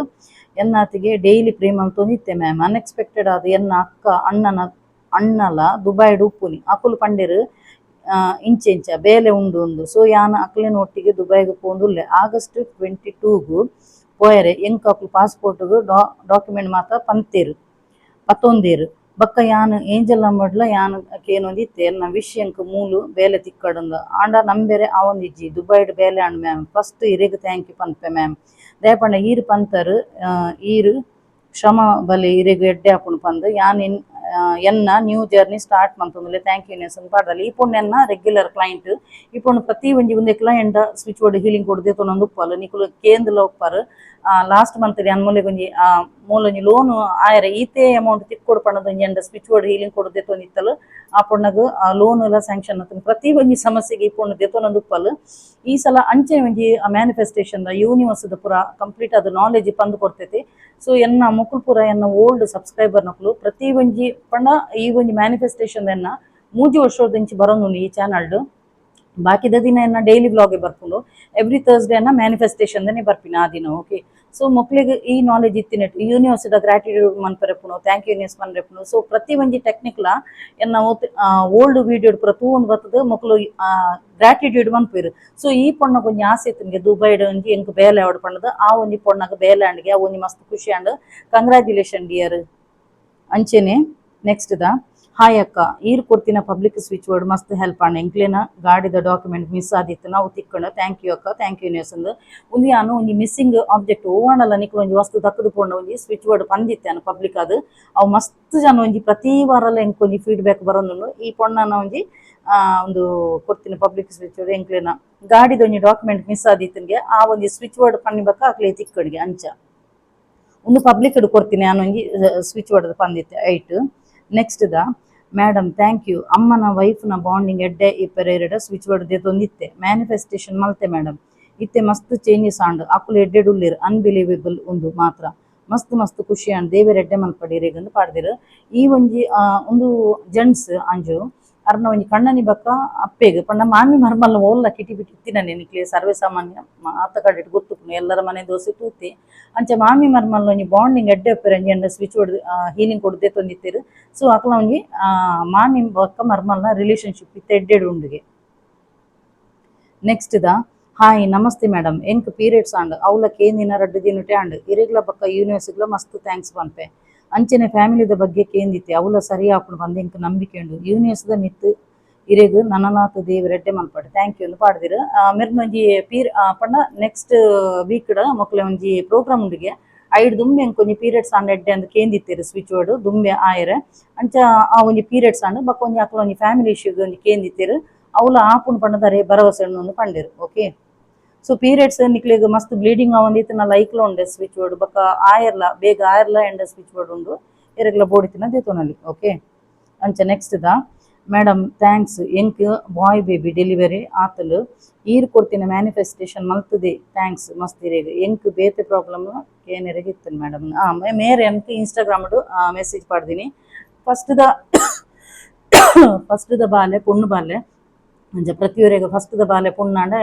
ಎನ್ನಾತಿಗೆ ಡೈಲಿ ಪ್ರೇ ಮಲ್ತೊಂದಿತ್ತೆ ಮ್ಯಾಮ್ ಅನ್ಎಕ್ಸ್ಪೆಕ್ಟೆಡ್ ಆದ ಎನ್ನ ಅಕ್ಕ ಅಣ್ಣಲ ದುಬೈಡ್ ಉಪ್ಪುನಿ ಅಕುಲು ಪಂಡೆರು ಇಂಚೆಂಚ ಬೇಲೆ ಉಂಡು ಒಂದು ಸೊ ಯಾನ್ ಅಕ್ಲೆನ ಒಟ್ಟಿಗೆ ದುಬೈಗೆ ಪೋಂದುಲ್ಲೆ ಆಗಸ್ಟ್ 22 ಪೋಯರೆ ಎಂಕ್ ಅಕ್ಲು ಪಾಸ್ಪೋರ್ಟ್ಗ್ ಡಾಕ್ಯುಮೆಂಟ್ ಮಾತ ಪತ್ತೊಂದೇರು ಬಕ್ಕ ಯಾನ್ ಏಂಜಲ್ ನಂಬಡ್ಲ ಯಾನ್ ಕೇನೊಂದಿತ್ತೆ ಎನ್ನ ವಿಶ್ ಎಂಕ್ ಮೂಲು ಬೇಲೆ ತಿಕ್ಕಡಂದು ಆಂಡ ನಂಬೆರೆ ಅವೊಂದಿಜ್ಜಿ ದುಬೈಡ್ ಬೇಲೆ ಆಂಡ್ ಮ್ಯಾಮ್ ಫಸ್ಟ್ ಇರೆಗ್ ಥ್ಯಾಂಕ್ ಯು ಪನ್ಪೆ ಮ್ಯಾಮ್ ದಯಪಂಡ ಈರು ಪಂತರು ಈರು ಶ್ರಮ ಬಲೆ ಇರೆಗ್ ಎಡ್ಡೆ ಆಪುಂಡು ಪಂದು ಯಾನ್ ಎನ್ನ ನ್ಯೂ ಜರ್ನಿ ಸ್ಟಾರ್ಟ್ ಮಂತೊಂದುಲ್ಲೆ ಥ್ಯಾಂಕ್ ಯು ನೆಸ್ ಪಾಡಲಿ ಈ ಪೊಣ್ಣು ಎನ್ನ ರೆಗ್ಯುಲರ್ ಕ್ಲೈಂಟ್ ಈ ಪೊಣ್ಣು ಪ್ರತಿ ಒಂಜಿ ಒಂದೇ ಕ್ಲೈಂಟ್ ಸ್ವಿಚ್ ಬೋರ್ಡ್ ಹೀಲಿಂಗ್ ಕೊಡದೆ ತೊನೊಂದು ಉಪ್ಪಲು ನಿಕುಲು ಕೇಂದ್ಲ ಉಪ್ಪರು ಲಾಸ್ಟ್ ಮಂತ್ ಅನ್ ಮೂಲೆಗೊಂಜಿ ಮೂಲೊಂಜಿ ಲೋನ್ ಆಯರೆ ಈತೆ ಅಮೌಂಟ್ ತಿಕ್ಕೊಡು ಪಣ್ಣದೊಂಜಿ ಎಂಡ ಸ್ವಿಚ್ ಬೋರ್ಡ್ ಹೀಲಿಂಗ್ ಕೊಡದೆ ತೊಂದಿತ್ತಲು ಆ ಪೊಣ್ಣಗ್ ಲೋನ್ ಎಲ್ಲ ಸ್ಯಾಂಕ್ಷನ್ ಆತನು ಪ್ರತಿ ಒಂಜಿ ಸಮಸ್ಯೆಗೆ ಈ ಪೊಣ್ಣು ದೆತೊನೊಂದು ಉಪ್ಪಲು ಈ ಸಲ ಅಂಚೆ ಒಂಜಿ ಮ್ಯಾನಿಫೆಸ್ಟೇಷನ್ ಯೂನಿವರ್ಸ್ ಪೂರ ಕಂಪ್ಲೀಟ್ ಅದು ನಾಲೆಜ್ ಪಂದು ಕೊಡ್ತೈತಿ ಸೊ ಎನ್ನ ಮುಕುಲ್ ಪೂರ ಎನ್ನ ಓಲ್ಡ್ ಸಬ್ಸ್ಕ್ರೈಬರ್ ನಕುಲು ಪ್ರತಿ ಒಂಜಿ ಪಂಡ ಈ ಒಂಜಿ ಮ್ಯಾನಿಫೆಸ್ಟೇಷನ್ ಎನ್ನ 3 ವರ್ಷದಿಂಚಿ ಬರೋನು ಈ ಚಾನಲ್ಡ್ ಬಾಕಿದ ದಿನ ಎನ್ನ ಡೈಲಿ ವ್ಲಾಗೆ ಬರ್ಪುಂಡು ಎವ್ರಿ ಥರ್ಸ್ಡೇ ಎನ್ನ ಮ್ಯಾನಿಫೆಸ್ಟೇಷನ್ ಬರ್ಪಿನ ಆ ದಿನ ಓಕೆ ಸೊ ಮಕ್ಳಿಗೆ ಈ ನಾಲೆಜ್ ಇತ್ತಿನಟ್ಟು ಯೂನಿವರ್ಸಿಟಿ ಗ್ರಾಟಿಟ್ಯೂಡ್ ಮನ್ಪರೆಪ್ಪುನು ಥ್ಯಾಂಕ್ ಯೂನಿವರ್ಸ್ ಮನ್ರೆಪ್ಪುನು ಸೊ ಪ್ರತಿ ಒಂಜಿ ಟೆಕ್ನಿಕ್ಲ ಎನ್ನ ಓಲ್ಡ್ ವಿಡಿಯೋ ಪೂರ ತೂಂದು ಬರ್ತದೆ ಮಕ್ಕಳು ಗ್ರಾಟಿಟ್ಯೂಡ್ ಮನ್ಪೇರು ಸೊ ಈ ಪೊಣ್ಣ ಕೊಂಚ ಆಸೆ ಇತ್ತಿನ್ಗೆ ದುಬೈಡ್ ಒಂಜಿ ಎಂಕ್ ಬೇಲೆ ಆವಡ್ ಪಣ್ಣದು ಆ ಒಂಜಿ ಪೊಣ್ಣಗ ಬೇಲೆ ಅಂಡ್ಗೆ ಆ ಒಂಜಿ ಮಸ್ತ್ ಖುಷಿ ಅಂಡ್ ಕಂಗ್ರಾಚುಲೇಷನ್ ಡಿಯರ್ ಅಂಚೆನೆ ನೆಕ್ಸ್ಟ್ ದ ಹಾಯ್ ಅಕ್ಕ ಈರ್ ಕೊಡ್ತಿನ ಪಬ್ಲಿಕ್ ಸ್ವಿಚ್ ಬೋರ್ಡ್ ಮಸ್ತ್ ಹೆಲ್ಪ್ ಆಂಡ್ ಎಂಕ್ಲೇನ ಗಾಡಿದ ಡಾಕ್ಯುಮೆಂಟ್ ಮಿಸ್ ಆದಿತ್ತು ನಾವು ತಿಕ್ಕೊಂಡು ಥ್ಯಾಂಕ್ ಯು ಅಕ್ಕ ಥ್ಯಾಂಕ್ ಯು ನ್ಯೂಸ್ ಅಂದು ಒಂದಿ ನಾನು ಒಂಜಿ ಮಿಸ್ಸಿಂಗ್ ಆಬ್ಜೆಕ್ಟ್ ಓವಣಲ್ಲ ನಿಕ್ಲು ಒಂಜಿ ವಸ್ತು ದಕ್ಕದು ಪೋಂಡ ಒಂಜಿ ಸ್ವಿಚ್ ಬೋರ್ಡ್ ಪಂದಿತ್ತೆ ಅನ್ನು ಪಬ್ಲಿಕ್ ಅದು ಅವು ಮಸ್ತ್ ಜನ ಒಂಜಿ ಪ್ರತಿ ವಾರಲ್ಲ ಎಂಕ್ ಒಂಜಿ ಫೀಡ್ಬ್ಯಾಕ್ ಬರೋದು ಈ ಪೊಣ್ಣನ ಒಂಜಿ ಒಂದು ಕೊಡ್ತೀನಿ ಪಬ್ಲಿಕ್ ಸ್ವಿಚ್ ಬೋರ್ಡ್ ಎಂಕ್ಲೇನ ಗಾಡಿದ ಒಂಜಿ ಡಾಕ್ಯುಮೆಂಟ್ ಮಿಸ್ ಆದಿತ್ತನ್ಗೆ ಆ ಒಂಜಿ ಸ್ವಿಚ್ ಬೋರ್ಡ್ ಪನ್ನಿಬೇಕ ಅಕ್ಲೆ ತಿಕ್ಕಡಿಗೆ ಅಂಚ ಒಂದು ಪಬ್ಲಿಕ್ ಕೊಡ್ತೀನಿ ನಾನು ಒಂಜಿ ಸ್ವಿಚ್ ಬೋರ್ಡ್ ಪಂದಿತ್ತೆ ಐಟ್ next the madam thank you ಅಮ್ಮನ ವೈಫ್ನ ಬಾಂಡಿಂಗ್ ಎಡ್ಡೆ ಇಪ್ಪರೆರಡು ಸ್ವಿಚ್ ಬೋರ್ಡ್ ತಂದಿತ್ತೆ ಮ್ಯಾನಿಫೆಸ್ಟೇಷನ್ ಮಲ್ತೆ ಮೇಡಮ್ ಇತ್ತೆ ಮಸ್ತ್ ಚೇಂಜಸ್ ಆಂಡ್ ಅಕ್ಕುಲು ಎಡ್ಡೆಡ್ ಉಳ್ಳಿರು ಅನ್ಬಿಲೀವೇಬಲ್ ಒಂದು ಮಾತ್ರ ಮಸ್ತ್ ಮಸ್ತ್ ಖುಷಿ ಆಂಡ್ ದೇವರ ಎಡ್ಡೆ ಮಲ್ಪಡಿರೇಗಂದು ಪಾಡ್ದಿರು ಈ ಒಂಜಿ ಒಂದು ಜೆಂಟ್ಸ್ ಅಂಜು ಅರ್ನ ಒಂಜಿ ಕಣ್ಣನಿ ಬಕ್ಕ ಅಪ್ಪೆಗ್ ಪಂಡ ಮಾಮಿ ಮರ್ಮಲ್ನ ಓಲ್ಲ ಕಿಟಿ ಬಿಟ್ಟು ಇತ್ತಿನ ನಿಕ್ಲೆ ಸರ್ವೇ ಸಾಮಾನ್ಯ ಮಾತ ಕಡೆಟ್ ಗೊತ್ತುಪ್ಪುನು ಎಲ್ಲರ ಮನೆ ದೋಸೆ ತೂತಿ ಅಂಚ ಮಾಮಿ ಮರ್ಮಲ್ನ ಒಂಜಿ ಬಾಂಡಿಂಗ್ ಎಡ್ಡೆ ಅಪ್ಪೆರ್ ಅಂಜಿ ಎಂಡ ಸ್ವಿಚ್ ಬೋರ್ಡ್ ಹೀಲಿಂಗ್ ಕೊಡದೆ ತಂದಿತ್ತೇರು ಸೊ ಅಕ್ಲ ಒಂಜಿ ಮಾಮಿ ಬಕ್ಕ ಮರ್ಮಲ್ನ ರಿಲೇಷನ್ಶಿಪ್ ಇತ್ತ ಎಡ್ಡೆಡ್ ಉಂಡಿಗೆ ನೆಕ್ಸ್ಟ್ ದ ಹಾಯ್ ನಮಸ್ತೆ ಮೇಡಮ್ ಎಂಕ್ ಪೀರಿಯಡ್ಸ್ ಆಂಡ್ ಅವಲ ಕೇಂದಿನ ರಡ್ಡು ದಿನಟೆ ಆಂಡ್ ಇರೆಗ್ಲ ಬಕ್ಕ ಯೂನಿವರ್ಸಿಗ್ಲ ಮಸ್ತ್ ಥ್ಯಾಂಕ್ಸ್ ಪನ್ಪೆ ಅಂಚನೆ ಫ್ಯಾಮಿಲಿದ ಬಗ್ಗೆ ಕೇಂದಿತ್ತೆ ಅವಲ ಸರಿ ಆಪುಂಡು ಬಂದು ಎಂಕ್ ನಂಬಿಕೆ ಉಂಡು ಯೂನಿವರ್ಸ್ದ ಮಿತ್ ಇರೆಗ್ ನನನಾಥ ದೇವರೆಡ್ಡೆ ಮಲ್ಪಡೆ ಥ್ಯಾಂಕ್ ಯು ಎಂದು ಪಾಡ್ದಿರು ಮೆರ್ನ ಒಂಜಿ ಪಂಡ ನೆಕ್ಸ್ಟ್ ವೀಕ್ಡ್ ಮಕ್ಳೆ ಒಂಜಿ ಪ್ರೋಗ್ರಾಮ್ ಉಂಡಿಗೆ ಐಡ್ ದುಂಬೆ ಎಂಕ್ ಒಂಜಿ ಪೀರಿಯಡ್ಸ್ ಆಂಡ್ ಎಡ್ಡೆ ಅಂದ್ ಕೇಂದಿತ್ತೇರು ಸ್ವಿಚ್ ಬೋರ್ಡ್ ದುಂಬೆ ಆಯರೆ ಅಂಚ ಆ ಒಂಜಿ ಪೀರಿಯಡ್ಸ್ ಆಂಡ್ ಬಕ್ಕ ಒಂಜಿ ಅಕ್ಲ ಒಂಜಿ ಫ್ಯಾಮಿಲಿ ಇಶ್ಯೂಗೆ ಒಂಜಿ ಕೇಂದಿತ್ತೇರು ಅವಲ ಆಪುಂಡು ಪಂಡದರೆ ಭರವಸೆ ಒಂದು ಪಂಡೇರು ಓಕೆ ಸೊ ಪೀರಿಯಡ್ಸ್ ನಿಕ್ಲೆಗ್ ಮಸ್ತ್ ಬ್ಲೀಡಿಂಗ್ ಆವಂದಿತ್ತು ನಾ ಲೈಕ್ಲ ಉಂಡೆ ಸ್ವಿಚ್ ಬೋರ್ಡ್ ಬಕ್ಕ ಆಯರ್ಲ ಬೇಗ ಆಯರ್ಲ ಎಂಡ ಸ್ವಿಚ್ ಬೋರ್ಡ್ ಉಂಡು ಎರಗ್ಲ ಬೋಡಿತಿನ ದೇತೋನಲ್ಲಿ ಓಕೆ ಅಂಚ ನೆಕ್ಸ್ಟ್ ದ ಮೇಡಮ್ ಥ್ಯಾಂಕ್ಸ್ ಎಂಕ್ ಬಾಯ್ ಬೇಬಿ ಡೆಲಿವರಿ ಆತಲು ಈರ್ ಕೊಡ್ತಿನ ಮ್ಯಾನಿಫೆಸ್ಟೇಷನ್ ಮಲ್ತದೆ ಥ್ಯಾಂಕ್ಸ್ ಮಸ್ತ್ ಇರೇಗ ಎಂಕ್ ಬೇತೆ ಪ್ರಾಬ್ಲಮ್ ಏನೆರೆಗೆ ಇತ್ತು ಮೇಡಮ್ ಮೇರೆ ಎಂಕ್ ಇನ್ಸ್ಟಾಗ್ರಾಮ್ ಮೆಸೇಜ್ ಪಾಡ್ದೀನಿ ಫಸ್ಟ್ ದ ಬಾಲೆ ಪೊಣ್ಣು ಬಾಲೆ ಅಂಚ ಪ್ರತಿಯೊರೆಗ ಫಸ್ಟ್ ದ ಬಾಲೆ ಪುಣ್ಣಾಂಡ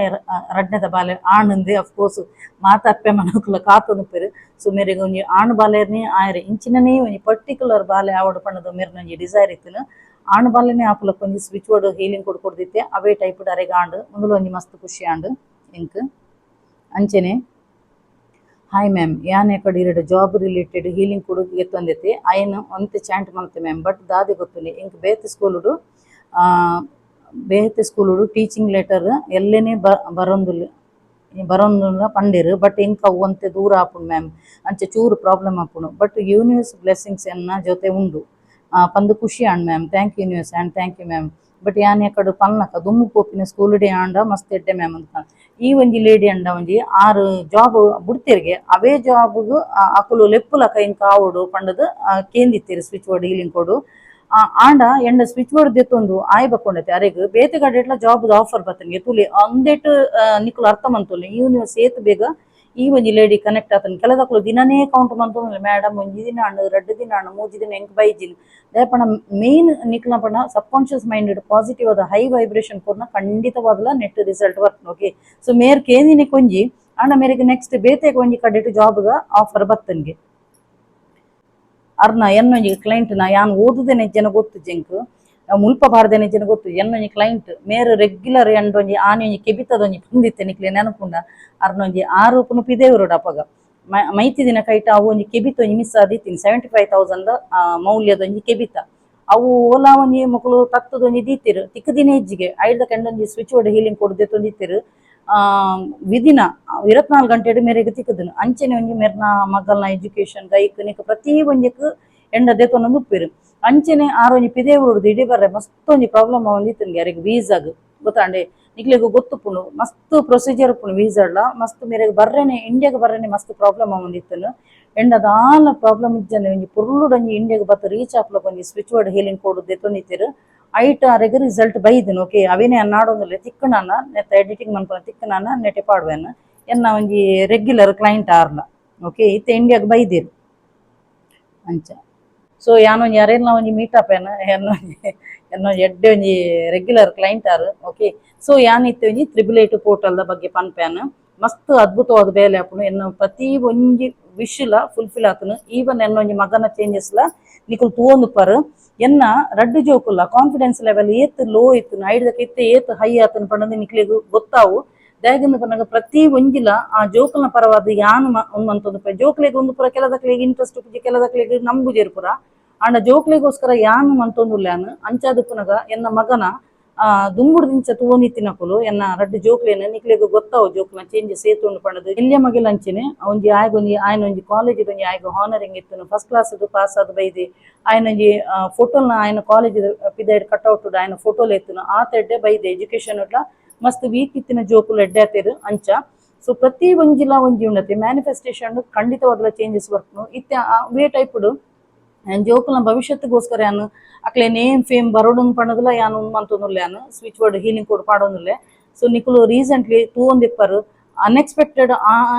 ರಡ್ನೆದ ಬಾಲೆ ಆಣಂದೆ ಅಫ್ಕೋರ್ಸ್ ಮಾತ ಅಪ್ಪೆ ಮನಕುಲ ಕಾತೊಂದುಪ್ಪೆರು ಸೊ ಮೇರೆಗ ಒಂಜಿ ಆಣ್ ಬಾಲೆರ್ನೇ ಆಯರೆ ಇಂಚಿನನೇ ಒಂಜಿ ಪರ್ಟಿಕ್ಯುಲರ್ ಬಾಲೆ ಆವಡ್ ಪಣ್ಣದ ಮೇರ್ನ ಒಂಜಿ ಡಿಸೈರ್ ಇತ್ತನು ಆಣ್ ಬಾಲೆನೇ ಆಪುಲಕ್ ಒಂಜಿ ಸ್ವಿಚ್ ಬೋರ್ಡ್ ಹೀಲಿಂಗ್ ಕೊಡ್ದಿತ್ತೆ ಅವೇ ಟೈಪ್ ಅರೆಗ ಆಂಡ್ ಮುಂದಲು ಒಂಜಿ ಮಸ್ತ್ ಖುಷಿ ಆಂಡ್ ಎಂಕ್ ಅಂಚನೆ ಹಾಯ್ ಮ್ಯಾಮ್ ಯಾನೆ ಕಡೆ ಇರಡು ಜಾಬ್ ರಿಲೇಟೆಡ್ ಹೀಲಿಂಗ್ ಕೊಡು ಎತ್ತೊಂದೈತೆ ಅಯ್ಯನ ಒಂತೆ ಚಾಂಟ್ ಮಲ್ತೆ ಮ್ಯಾಮ್ ಬಟ್ ದಾದೆ ಗೊತ್ತುಂಡೆ ಎಂಕ್ ಬೇತೆ ಸ್ಕೂಲುಡು ಟೀಚಿಂಗ್ ಲೆಟರ್ ಎಲ್ಲೆನೇ ಬರೊಂದುಲ್ಲ ಪಂಡೇರು ಬಟ್ ಎಂಕ್ ಅವು ಒಂತೆ ದೂರ ಆಪುಂಡು ಮ್ಯಾಮ್ ಅಂಚೆ ಚೂರು ಪ್ರಾಬ್ಲಮ್ ಆಪುಂಡು ಬಟ್ ಯೂನಿವರ್ಸ್ ಬ್ಲೆಸ್ಸಿಂಗ್ಸ್ ಎನ್ನ ಜೊತೆ ಉಂಡು ಪಂದು ಖುಷಿ ಆಂಡ್ ma'am thank you universe and thank you ma'am but ಯಾನೆ ಕಡೆ ಪನ್ನಕ ದುಮ್ಮು ಪೋಪಿನ ಸ್ಕೂಲ್ ಡೇ ಆಂಡ ಮಸ್ತ್ ಎಡ್ಡೆ ಮ್ಯಾಮ್ ಅಂತ ಈ ಒಂಜಿ ಲೇಡಿ ಅಂಡ ಒಂಜಿ 6 ಜಾಬ್ ಬುಡ್ತಿರ್ಗೆ ಅವೇ ಜಾಬ್ಗು ಅಕುಲು ಲೆಪ್ಪುಲಕ ಇಂಕ ಆವಡು ಪಂಡದು ಕೇಂದಿತ್ತೇರು ಸ್ವಿಚ್ ಬೋರ್ಡ್ ಹೀಲಿಂಗ್ ಕೊಡು ಆಂಡ ಎಂಡ ಸ್ವಿಚ್ ಬೋರ್ಡ್ ದೆತ್ತೊಂದು ಆಯ್ ಬಕ್ಕೊಂಡೈತೆ ಅರೆಗ್ ಬೇತೆ ಗಡೆಟ್ಲ ಜಾಬ್ ಆಫರ್ ಬತ್ತನ್ಗೆ ತುಲಿ ಅಂದೇಟ್ ನಿಕ್ಲು ಅರ್ಥ ಮಂತೊಲ್ಲೆ ಯೂನಿವರ್ಸ್ ಏತ್ ಬೇಗ ಈ ಒಂಜಿ ಲೇಡಿ ಕನೆಕ್ಟ್ ಆತನ್ ಕೆಲದಕ್ಲು ದಿನನೇ ಕೌಂಟ್ ಮಂತೊಂದುಲ್ಲೆ ಮೇಡಮ್ ಒಂಜಿ ದಿನ ಆಂಡ್ 2 ದಿನ ಆಂಡ್ 3 ದಿನ ಎಂಕ್ ಬೈಜಿನ್ ದಯಪಂಡ ಮೇನ್ ನಿಕ್ಲ ಪಂಡ ಸಬ್ ಕಾನ್ಶಿಯಸ್ ಮೈಂಡ್ ಪಾಸಿಟಿವ್ ಆದ ಹೈ ವೈಬ್ರೇಷನ್ ಕೊರ್ನ ಖಂಡಿತವಾಗ್ಲ ನೆಟ್ ರಿಸಲ್ಟ್ ಬರ್ತದೆ ಓಕೆ ಸೊ ಮೇರ್ ಕೇಂದಿನಿ ಕೊಂಜಿ ಆಂಡ ಮೇರೆಗೆ ನೆಕ್ಸ್ಟ್ ಬೇತೆ ಒಂಜಿ ಕಡೆಟ್ ಜಾಬ್ಗ ಆಫರ್ ಬತ್ತನ್ಗೆ ಅರ್ನ ಎನ್ನೊಂಜಿ ಕ್ಲೈಂಟ್ ನ ಯಾನ್ ಓದುದೇನೆ ಜನ ಗೊತ್ತು ಜೆಂಕ್ ಮುಲ್ಪ ಬಾರ್ದೇನೆ ಜನ ಗೊತ್ತು ಎನ್ನೊಂಜಿ ಕ್ಲೈಂಟ್ ಮೇರ್ ರೆಗ್ಯುಲರ್ ಎಂಡೊಂಜಿ ಆನೊಂಜಿ ಕೆಬಿತದೊಂಜಿ ಪಂದಿತ್ತೆ ನಿಕ್ಲೆ ನೆನಪುಂಡ ಅರ್ನೊಂಜಿ 6 ಪುನುಪಿ ದೇವರೋಡು ಅಪಗ ಮೈತಿ ದಿನ ಕೈಟ ಅವು ಒಂಜಿ ಕೆಬಿತ ಒಂಜಿ ಮಿಸ್ ಆದಿತ್ತೀನಿ 75,000 ಮೌಲ್ಯದೊಂಜಿ ಕೆಬಿತ ಅವು ಓಲಾ ಒಂಜಿ ಮಕ್ಕಳು ತತ್ತದೊಂಜಿ ದೀತಿರು ತಿಕ್ಕ ದಿನ ಹೆಜ್ಜಿಗೆ ಐಡ್ದ ಕೆಂಡೊಂಜಿ ಸ್ವಿಚ್ ಬೋರ್ಡ್ ಹೀಲಿಂಗ್ ಕೊಡದೆ ತೊಂದಿತ್ತಿರು ವಿದಿನ 24 ಗಂಟೆಡು ಮೇರೆಗೆ ತಿಕ್ಕದನು ಅಂಚೆನೆ ಒಂಜಿ ಮೆರ್ನ ಮಗಲ್ನ ಎಜುಕೇಶನ್ ಗೈಕ್ ನಿಕ್ ಪ್ರತಿ ಒಂಜಕ್ ಎಂಡ ದೇತೊಂದು ಉಪ್ಪೇರು ಅಂಚೆನೆ ಆರೊಂಜಿ ಪಿದೇವರುಡು ಇಡೀ ಬರ್ರೆ ಮಸ್ತ್ ಒಂಜಿ ಪ್ರಾಬ್ಲಮ್ ಆವಂದಿತ್ತನ್ಗೆ ಅರೆಗ್ ವೀಸಾಗ್ ಗೊತ್ತಾಂಡೆ ನಿಕ್ಲೆಗ್ ಗೊತ್ತುಪ್ಪುಂಡು ಮಸ್ತ್ ಪ್ರೊಸೀಜರ್ ಉಪ್ಪುಂಡು ವೀಸಾಡ್ಲ ಮಸ್ತ್ ಮೇರೆಗ್ ಬರ್ರೆನೆ ಇಂಡಿಯಾಗ್ ಬರ್ರೆನೆ ಮಸ್ತ್ ಪ್ರಾಬ್ಲಮ್ ಆವಂದಿತ್ತನು ಎಂಡ ದಾಲ ಪ್ರಾಬ್ಲಮ್ ಇಜ್ಜಂದೆ ಒಂಜಿ ಪುರ್ಲುಡೊಂಜಿ ಇಂಡಿಯಾಗ್ ಬತ್ತ ರೀಚ್ ಆಪ್ಲಕ್ ಒಂಜಿ ಸ್ವಿಚ್ ಬೋರ್ಡ್ ಹೀಲಿಂಗ್ ಕೊಡು ದೆತೊಂದಿತ್ತಿರು ಐಟ್ ಅರೆಗ್ ರಿಸಲ್ಟ್ ಬೈದನು ಓಕೆ ಅವೇನೆ ಅನ್ನಾಡೊಂದುಲ್ಲೆ ತಿಕ್ಕನಾನ ನೆತ್ತ ಎಡಿಟಿಂಗ್ ಮನ್ಪನ ತಿಕ್ಕನಾನ ನೆಟೆ ಪಾಡ್ವೆನ್ ಎನ್ನ ಒಂಜಿ ರೆಗ್ಯುಲರ್ ಕ್ಲೈಂಟ್ ಆರ್ಲ ಓಕೆ ಇತ್ತೆ ಇಂಡಿಯಾಗ್ ಬೈದೆರ್ ಅಂಚ ಸೊ ಯಾನೊಂಜಿ ಅರೆಲ್ನ ಒಂಜಿ ಮೀಟಪ್ ಎನ್ನೊಂಜಿ ಎಡ್ಡೆ ಒಂಜಿ ರೆಗ್ಯುಲರ್ ಕ್ಲೈಂಟ್ ಆರ್ ಓಕೆ ಸೊ ಯಾನ್ ಇತ್ತೆ ಒಂಜಿ 888 ಪೋರ್ಟಲ್ದ ಬಗ್ಗೆ ಪನ್ಪೇನ್ ಮಸ್ತ್ ಅದ್ಭುತವಾದ ಬೇಲೆ ಆಪುಂಡು ಎನ್ನ ಪ್ರತಿ ಒಂಜಿ ವಿಶ್ಲ ಫುಲ್ಫಿಲ್ ಆತನು ಈವನ್ ಎನ್ನ ಒಂಜಿ ಮಗನ ಚೇಂಜಸ್ ಲ ನಿಕುಲು ತೂವೊಂದು ಪರ್ ಎನ್ನ ರಡ್ಡು ಜೋಕುಲ್ಲ ಕಾನ್ಫಿಡೆನ್ಸ್ ಲೆವೆಲ್ ಏತ್ ಲೋ ಇತ್ತು ಐಡ್ದಕ್ಕೆ ಇತ್ತೆ ಏತ್ ಹೈ ಆತನ ಪಂಡದು ನಿಕ್ಲೆಗ್ ಗೊತ್ತಾವು ದಾಯದಿಂದ ಪನ್ನಗ ಪ್ರತಿ ಒಂಜಿಲ ಆ ಜೋಕಲ್ನ ಪರವಾದ ಯಾನು ಮಂತೊಂದು ಪುರ ಜೋಕ್ಲೆಗ್ ಒಂದು ಪುರ ಕೆಲದಕ್ಲೆಗ್ ಇಂಟ್ರೆಸ್ಟ್ ಉಪ್ಪುಜಿ ಕೆಲದಕ್ಲೆಗ್ ನಂಬುಜೆರ್ ಪುರ ಆಂಡ ಜೋಕ್ಲೆಗೋಸ್ಕರ ಯಾನು ಮಂತೊಂದುಲ್ಲಾನು ಅಂಚಾದು ಪುನಗ ಎನ್ನ ಮಗನ ದುಂಬುಡು ದಿಂಚ ತೂವೊಂದಿತ್ತಿನಕುಲು ಎನ್ನ ರಡ್ಡು ಜೋಕ್ಲೆನ ನಿಕ್ಲೆಗ್ ಗೊತ್ತಾವು ಜೋಕ್ಲೆನ ಚೇಂಜಸ್ ಏತುಂಡು ಪಂಡದು ಇಲ್ಯ ಮಗಿಲ್ ಅಂಚಿನೆ ಒಂಜಿ ಆಯ್ನ ಒಂಜಿ ಕಾಲೇಜ್ ಒಂಜಿ ಆಯ್ಗ ಹಾನರಿಂಗ್ ಇತ್ತುನು ಫಸ್ಟ್ ಕ್ಲಾಸ್ ಪಾಸ್ ಆದ್ ಬೈದಿ ಆಯ್ನ ಒಂಜಿ ಫೋಟೋಲ್ನ ಆಯ್ನ ಕಾಲೇಜ್ ಪಿದೈಡ್ ಕಟ್ಔಟ್ ಆಯ್ನ ಫೋಟೋಲ್ ಎತ್ತುನು ಆತೆಡ್ಡೆ ಬೈದೆ ಎಜುಕೇಶನ್ ಮಸ್ತ್ ವೀಕ್ ಇತ್ತಿನ ಜೋಕುಲು ಎಡ್ಡೆ ಆತೇರು ಅಂಚ ಸೊ ಪ್ರತಿ ಒಂಜಿಲ ಒಂಜಿ ಉಂಡತೆ ಮ್ಯಾನಿಫೆಸ್ಟೇಷನ್ ಖಂಡಿತವಾದ ಚೇಂಜಸ್ ಬರ್ಪುನು ಇತ್ತೆ ವೇ ಟೈಪುಡು ಜೋಕುಲ್ನ ಭವಿಷ್ಯತ್ಗೋಸ್ಕರ ಯಾನು ಅಕ್ಲೆ ನೇಮ್ ಫೇಮ್ ಬರೋಡು ಪಂಡದಲ್ಲ ಯಾನು ಮಂತೊಂದುಲ್ಲೆ ಯಾನು ಸ್ವಿಚ್ ಬೋರ್ಡ್ ಹೀಲಿಂಗ್ ಕೋಡ್ ಪಾಡೊಂದುಲ್ಲೆ ಸೊ ನಿಕುಲು ರೀಸೆಂಟ್ಲಿ ತೂವೊಂದಿಪ್ಪರು ಅನ್ಎಕ್ಸ್ಪೆಕ್ಟೆಡ್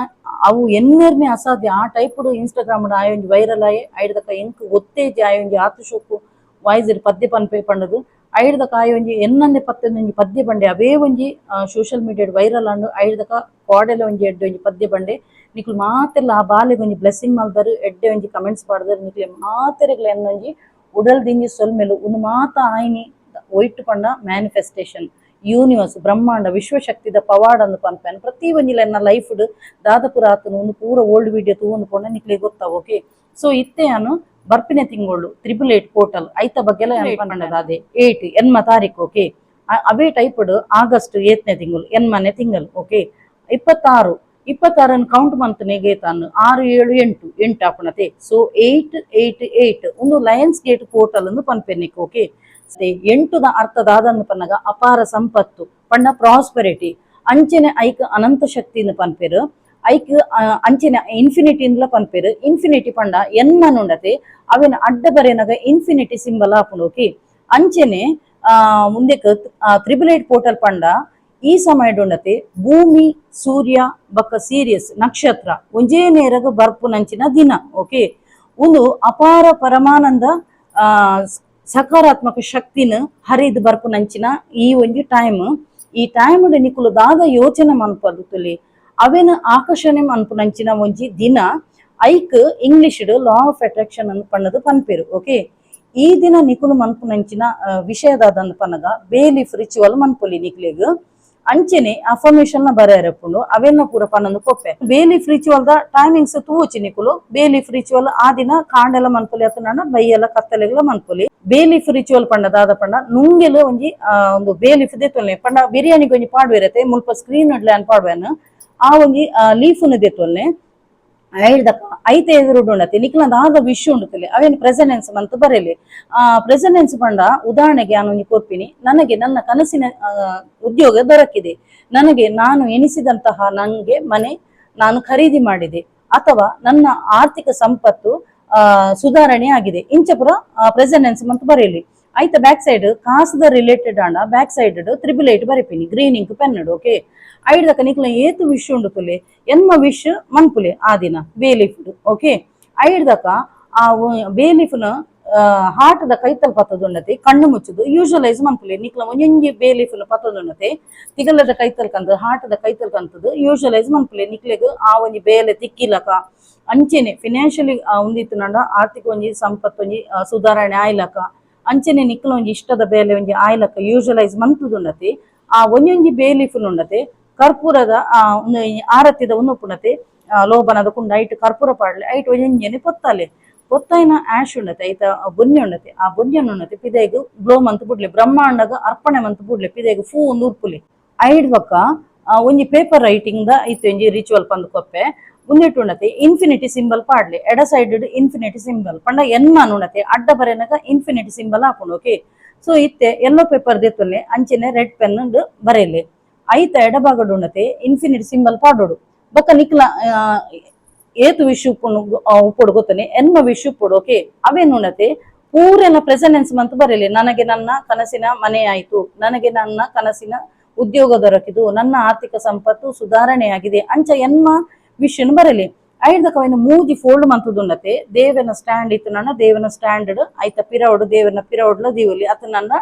ಅವು ಎನ್ನೆರ್ನೆ ಅಸಾಧ್ಯ ಆ ಟೈಪುಡು ಇನ್ಸ್ಟಾಗ್ರಾಮ್ ಆಯೊಂಜಿ ವೈರಲ್ ಆಯೆ ಐಡ್ದಕ್ಕ ಎಂಕ್ ಗೊತ್ತೇಜಿ ಆಯೊಂಜಿ ಆತುಶೋಕು ವಾಯ್ಸ್ ಪದ್ಯ ಪನ್ಪೆ ಪಂಡದು ಐಡ್ದಕ್ಕ ಆಯೊಂಜಿ ಎನ್ನಂದೆ ಪತ್ತೊಂಜಿ ಪದ್ಯ ಬಂಡೆ ಅವೇ ಒಂಜಿ ಸೋಷಿಯಲ್ ಮೀಡಿಯಾಡ್ ವೈರಲ್ ಆಂಡು ಐಡ್ದಕ್ಕ ಕಾಡೆಲ ಒಂಜಿ ಎಡ್ಡೆ ಒಂಜಿ ಪದ್ಯ ಬಂಡೆ ನಿಕ್ಲು ಮಾತೆಲ್ಲ ಆ ಬಾಲೆಗ್ ಒಂಜಿ ಬ್ಲೆಸ್ಸಿಂಗ್ ಮಲ್ದರು ಎಡ್ಡೆ ಒಂಜಿ ಕಮೆಂಟ್ಸ್ ಪಾಡ್ದರು ನಿಕ್ಲೆ ಮಾತೆರೆಗ್ಲ ಎನ್ನೊಂಜಿ ಉಡಲ್ ದಿಂಜಿ ಸೊಲ್ಮೆಲು ಒಂದು ಮಾತ ಆಯ್ನಿ ಒಯ್ಟ್ ಪಂಡ ಮ್ಯಾನಿಫೆಸ್ಟೇಷನ್ ಯೂನಿವರ್ಸ್ ಬ್ರಹ್ಮಾಂಡ ವಿಶ್ವಶಕ್ತಿದ ಪವಾಡ್ ಅಂದು ಪನ್ಪೇನು ಪ್ರತಿ ಒಂಜಿಲ ಎನ್ನ ಲೈಫ್ಡ್ ದಾದಪುರ ಆತನು ಒಂದು ಪೂರ ಓಲ್ಡ್ ವಿಡಿಯೋ ತೂವೊಂದು ಪೋಂಡ ನಿಕ್ಲೆ ಗೊತ್ತಾವ ಓಕೆ ಸೊ ಇತ್ತೆ ನಾನು ಬರ್ಪಿನ ತಿಂಗಳು 888 ಪೋರ್ಟಲ್ ಐತ ಬಗ್ಗೆಲ್ಲ ಪಂಡದ ಅದೇ 8 ಎನ್ಮ ತಾರೀಕು ಓಕೆ ಅವೇ ಟೈಪ್ಡ್ ಆಗಸ್ಟ್ 8ನೇ ತಿಂಗಳು ಎನ್ಮನೆ ತಿಂಗಳು ಓಕೆ 26 ಕೌಂಟ್ ಮಂತ್ನೆಗೆ ತಾನು 6 7 8 ಆಪುಣತೆ ಸೊ 888 ಒಂದು ಲಯನ್ಸ್ ಗೇಟ್ ಪೋರ್ಟಲ್ ಅನ್ನು ಪನ್ಪೆನ್ನಿಕ್ ಓಕೆ 8ದ ಅರ್ಥದಾದನ್ನು ಪನ್ನಗ ಅಪಾರ ಸಂಪತ್ತು ಪಂಡ ಪ್ರಾಸ್ಪೆರಿಟಿ ಅಂಚೆನೆ ಐಕ್ ಅನಂತ ಶಕ್ತಿಯನ್ನು ಪನ್ಪೆರು ಐಕ್ ಅಂಚಿನ ಇನ್ಫಿನಿಟಿ ಇಂದ್ಲ ಪನ್ಪೆರು ಇನ್ಫಿನಿಟಿ ಪಂಡ ಎನ್ಮನುಂಡತೆ ಅವೆನ ಅಡ್ಡ ಬರೆನಗ ಇನ್ಫಿನಿಟಿ ಸಿಂಬಲ್ ಆಪುಂಡು ಓಕೆ ಅಂಚೆನೆ ಮುಂದೆ 888 ಪೋರ್ಟಲ್ ಪಂಡ ಈ ಸಮಯಡುಂಡತೆ ಭೂಮಿ ಸೂರ್ಯ ಬಕ್ಕ ಸೀರಿಯಸ್ ನಕ್ಷತ್ರ ಒಂಜೇ ನೇರಗ ಬರ್ಪು ನಂಚಿನ ದಿನ ಓಕೆ ಒಂದು ಅಪಾರ ಪರಮಾನಂದ ಸಕಾರಾತ್ಮಕ ಶಕ್ತಿನ ಹರಿದು ಬರ್ಪು ನಂಚಿನ ಈ ಒಂಜಿ ಈ ಟೈಮ್ ನಿಕುಲು ದಾದ ಯೋಚನೆ ಮನ್ಪದುತುಲಿ ಅವೇನ ಆಕರ್ಷಣೆ ಮನ್ಪು ನಂಚಿನ ಒಂಜಿ ದಿನ hike English law of attraction ಅನ್ನು ಪನ್ನದು ಪನ್ಪೇರು ಓಕೆ ಈ ದಿನ ನಿಕುಲು ಮನ್ಪು ನಂಚಿನ ವಿಷಯದಾದಂದು ಪನ್ನಗ ಬೇಲಿಫ್ ರಿಚುವಲ್ ಮನ್ಪೊಲಿ ನಿಕ್ಲೆಗ್ ಅಂಚೆನೆ ಅಫರ್ಮೇಷನ್ ನ ಬರೆಯರಪ್ಪುಂಡು ಅವೆನ್ನ ಪೂರ ಪನ್ನೊಂದು ಕೊಪ್ಪೆ ಬೇಲಿಫ್ ರಿಚುವಲ್ ದ ಟೈಮಿಂಗ್ಸ್ ತೂಚಿ ನಿಕುಲು ಬೇಲಿಫ್ ರಿಚುವಲ್ ಆ ದಿನ ಕಾಂಡೆಲ್ಲ ಮನ್ಪೊಲಿ ಅತನ ಬೈಯೆಲ್ಲ ಕತ್ತಲೆಗಳ ಮನ್ಪೊಲಿ ಬೇಲಿಫ್ ರಿಚುವಲ್ ಪಂಡ ದಾದ ಪಂಡ ನುಂಗೆಲು ಒಂಜಿ ಒಂದು ಬೇಲಿಫ್ ದೆತ್ತೊಲ್ನೆ ಪಂಡ ಬಿರಿಯಾನಿಗೆ ಒಂಜಿ ಪಾಡುವೆರತೆ ಮುಲ್ಪ ಸ್ಕ್ರೀನ್ ಇಡ್ಲೆ ಅನ್ ಪಾಡುವೆನು ಆ ಒಂಜಿ ಲೀಫ್ನ ದೆತ್ತೊಲ್ನೆ ಐಡ್ದಕ್ಕ ಐತೆ ಎದುರುಡುಂಡತೆ ನಿಕ್ಲ ದಾದ ವಿಷ್ ಉಂಡುತ್ತಲೆ ಅವೇನು ಪ್ರೆಸೆನೆನ್ಸ್ ಮಂತ್ ಬರೆಯಲಿ ಪ್ರೆಸೆನೆನ್ಸ್ ಪಂಡ ಉದಾಹರಣೆಗೆ ನಾನು ಕೊರ್ಪಿನಿ ನನಗೆ ನನ್ನ ಕನಸಿನ ಉದ್ಯೋಗ ದೊರಕಿದೆ ನನಗೆ ನಾನು ಎನಿಸಿದಂತಹ ನಂಗೆ ಮನೆ ನಾನು ಖರೀದಿ ಮಾಡಿದೆ ಅಥವಾ ನನ್ನ ಆರ್ಥಿಕ ಸಂಪತ್ತು ಸುಧಾರಣೆ ಆಗಿದೆ ಇಂಚಪುರ ಪ್ರೆಸೆನೆನ್ಸ್ ಮಂತ್ ಬರೆಯಲಿ ಐತ ಬ್ಯಾಕ್ ಸೈಡ್ ಕಾಸದ ರಿಲೇಟೆಡ್ ಆಂಡ ಬ್ಯಾಕ್ ಸೈಡ್ 888 ಬರೆಪಿನಿ ಗ್ರೀನ್ ಇಂಕ್ ಪೆನ್ನಡು ಓಕೆ ಐಡ್ದಕ್ಕ ನಿಕ್ಲ ಏತು ವಿಶ್ ಉಂಡುತುಲೆ ಎನ್ಮ ವಿಶ್ ಮನ್ಪುಲೆ ಆ ದಿನ ಬೇಲಿಫ್ ಓಕೆ ಐಡ್ದಕ್ಕ ಆ ಬೇಲಿಫ್ನ ಹಾರ್ಟ್ದ ಕೈತಲ್ ಪತ್ತದುಂಡತೆ ಕಣ್ಣು ಮುಚ್ಚುದು ಯೂಶುವಲೈಸ್ ಮನ್ಪುಲೆ ನಿಕ್ಲ ಒಂಜೊಂಜಿ ಬೇಲಿಫ್ನ ಪತ್ತದುಂಡತೆ ತಿಗಲದ ಕೈತಲ್ ಕಂತದು ಹಾರ್ಟ್ದ ಕೈತಲ್ ಕಂತದು ಯೂಶುವಲೈಸ್ ಮನ್ಪುಲೆ ನಿಕ್ಲೆಗ್ ಆ ಒಂಜಿ ಬೇಲೆ ತಿಕ್ಕಿಲಕ ಅಂಚೆನೆ ಫಿನಾನ್ಷಿಯಲಿ ಉಂದಿತ್ತು ನಂಡ ಆರ್ಥಿಕ ಒಂಜಿ ಸಂಪತ್ತು ಒಂಜಿ ಸುಧಾರಣೆ ಆಯ್ಲಕ ಅಂಚೆನೆ ನಿಕ್ಲ ಒಂಜಿ ಇಷ್ಟದ ಬೇಲೆ ಒಂಜಿ ಆಯ್ಲಕ ಯೂಶುವಲೈಸ್ ಮಂತುದುಂಡತೆ ಆ ಒಂಜೊಂಜಿ ಬೇಲಿಫ್ನ ಉಂಡತೆ ಕರ್ಪೂರದ ಆರತಿದ ಉನ್ನಪುಣತೆ ಲೋಬನದ ಕುಂಡ ಐಟ್ ಕರ್ಪೂರ ಪಾಡ್ಲೆ ಐಟ್ ಒಂಜೊಂಜನೆ ಪೊತ್ತಲೆ ಪೊತ್ತೈನ ಆಶ್ ಉಂಡತೆ ಐತ ಬೊನ್ನೆ ಉಂಡತೆ ಆ ಬೊನ್ನೆನ್ ಉಂಡತೆ ಪಿದೆಗ್ ಬ್ಲೋ ಮಂತ್ ಬುಡ್ಲೆ ಬ್ರಹ್ಮಾಂಡಗ ಅರ್ಪಣೆ ಮಂತ್ ಬುಡ್ಲೆ ಪಿದೆಗ್ ಫೂ ಒಂದು ಉರ್ಪುಲೆ ಐಡ್ ಬಕ್ಕ ಒಂಜಿ ಪೇಪರ್ ರೈಟಿಂಗ್ ದ ಐತೆ ಒಂಜಿ ರಿಚುವಲ್ ಪಂದ್ ಕೊಪ್ಪೆ ಮುಂದಿಟ್ಟು ಉಂಡತೆ ಇನ್ಫಿನಿಟಿ ಸಿಂಬಲ್ ಪಾಡ್ಲೆ ಎಡ ಸೈಡ್ ಇನ್ಫಿನಿಟಿ ಸಿಂಬಲ್ ಪಂಡ ಎನ್ಮಾನ್ ಉಂಡತೆ ಅಡ್ಡ ಬರೆನಗ ಇನ್ಫಿನಿಟಿ ಸಿಂಬಲ್ ಹಾಕೊಂಡು ಓಕೆ ಸೊ ಇತ್ತೆ ಎಲ್ಲೋ ಪೇಪರ್ ದೆತ್ತೊಲ್ಲೆ ಅಂಚೆನೆ ರೆಡ್ ಪೆನ್ ಬರೆಯಲೆ ಐತ ಎಡಭಾಗಡು ಉಂಡತೆ ಇನ್ಫಿನಿಟಿ ಸಿಂಬಲ್ ಪಾಡೋಡು ಬೊಕ್ಕ ನಿಕ್ಲ ಏತು ವಿಶ್ ಉಪ್ಪೊಡು ಗೊತ್ತನೆ ಎನ್ಮ ವಿಶ್ ಉಪ್ಪೊಡು ಓಕೆ ಅವೇನು ಉಂಡತೆ ಪೂರೆನ ಪ್ರೆಸೆನೆನ್ಸ್ ಮಂತ್ ಬರೆಯಲಿ ನನಗೆ ನನ್ನ ಕನಸಿನ ಮನೆ ಆಯ್ತು ನನಗೆ ನನ್ನ ಕನಸಿನ ಉದ್ಯೋಗ ದೊರಕಿದು ನನ್ನ ಆರ್ಥಿಕ ಸಂಪತ್ತು ಸುಧಾರಣೆಯಾಗಿದೆ ಅಂಚ ಎನ್ಮ ವಿಷನ್ ಬರಲಿ ಐದಕವೈನ ಮೂಜಿ ಫೋಲ್ಡ್ ಮಂತುದುಂಡತೆ ದೇವನ ಸ್ಟ್ಯಾಂಡ್ ಇತ್ತು ನನ್ನ ದೇವನ ಸ್ಟ್ಯಾಂಡ್ ಐತ ಪಿರವಡು ದೇವನ ಪಿರವಡ್ಲ ದೀವಲಿ ಅತ ನನ್ನ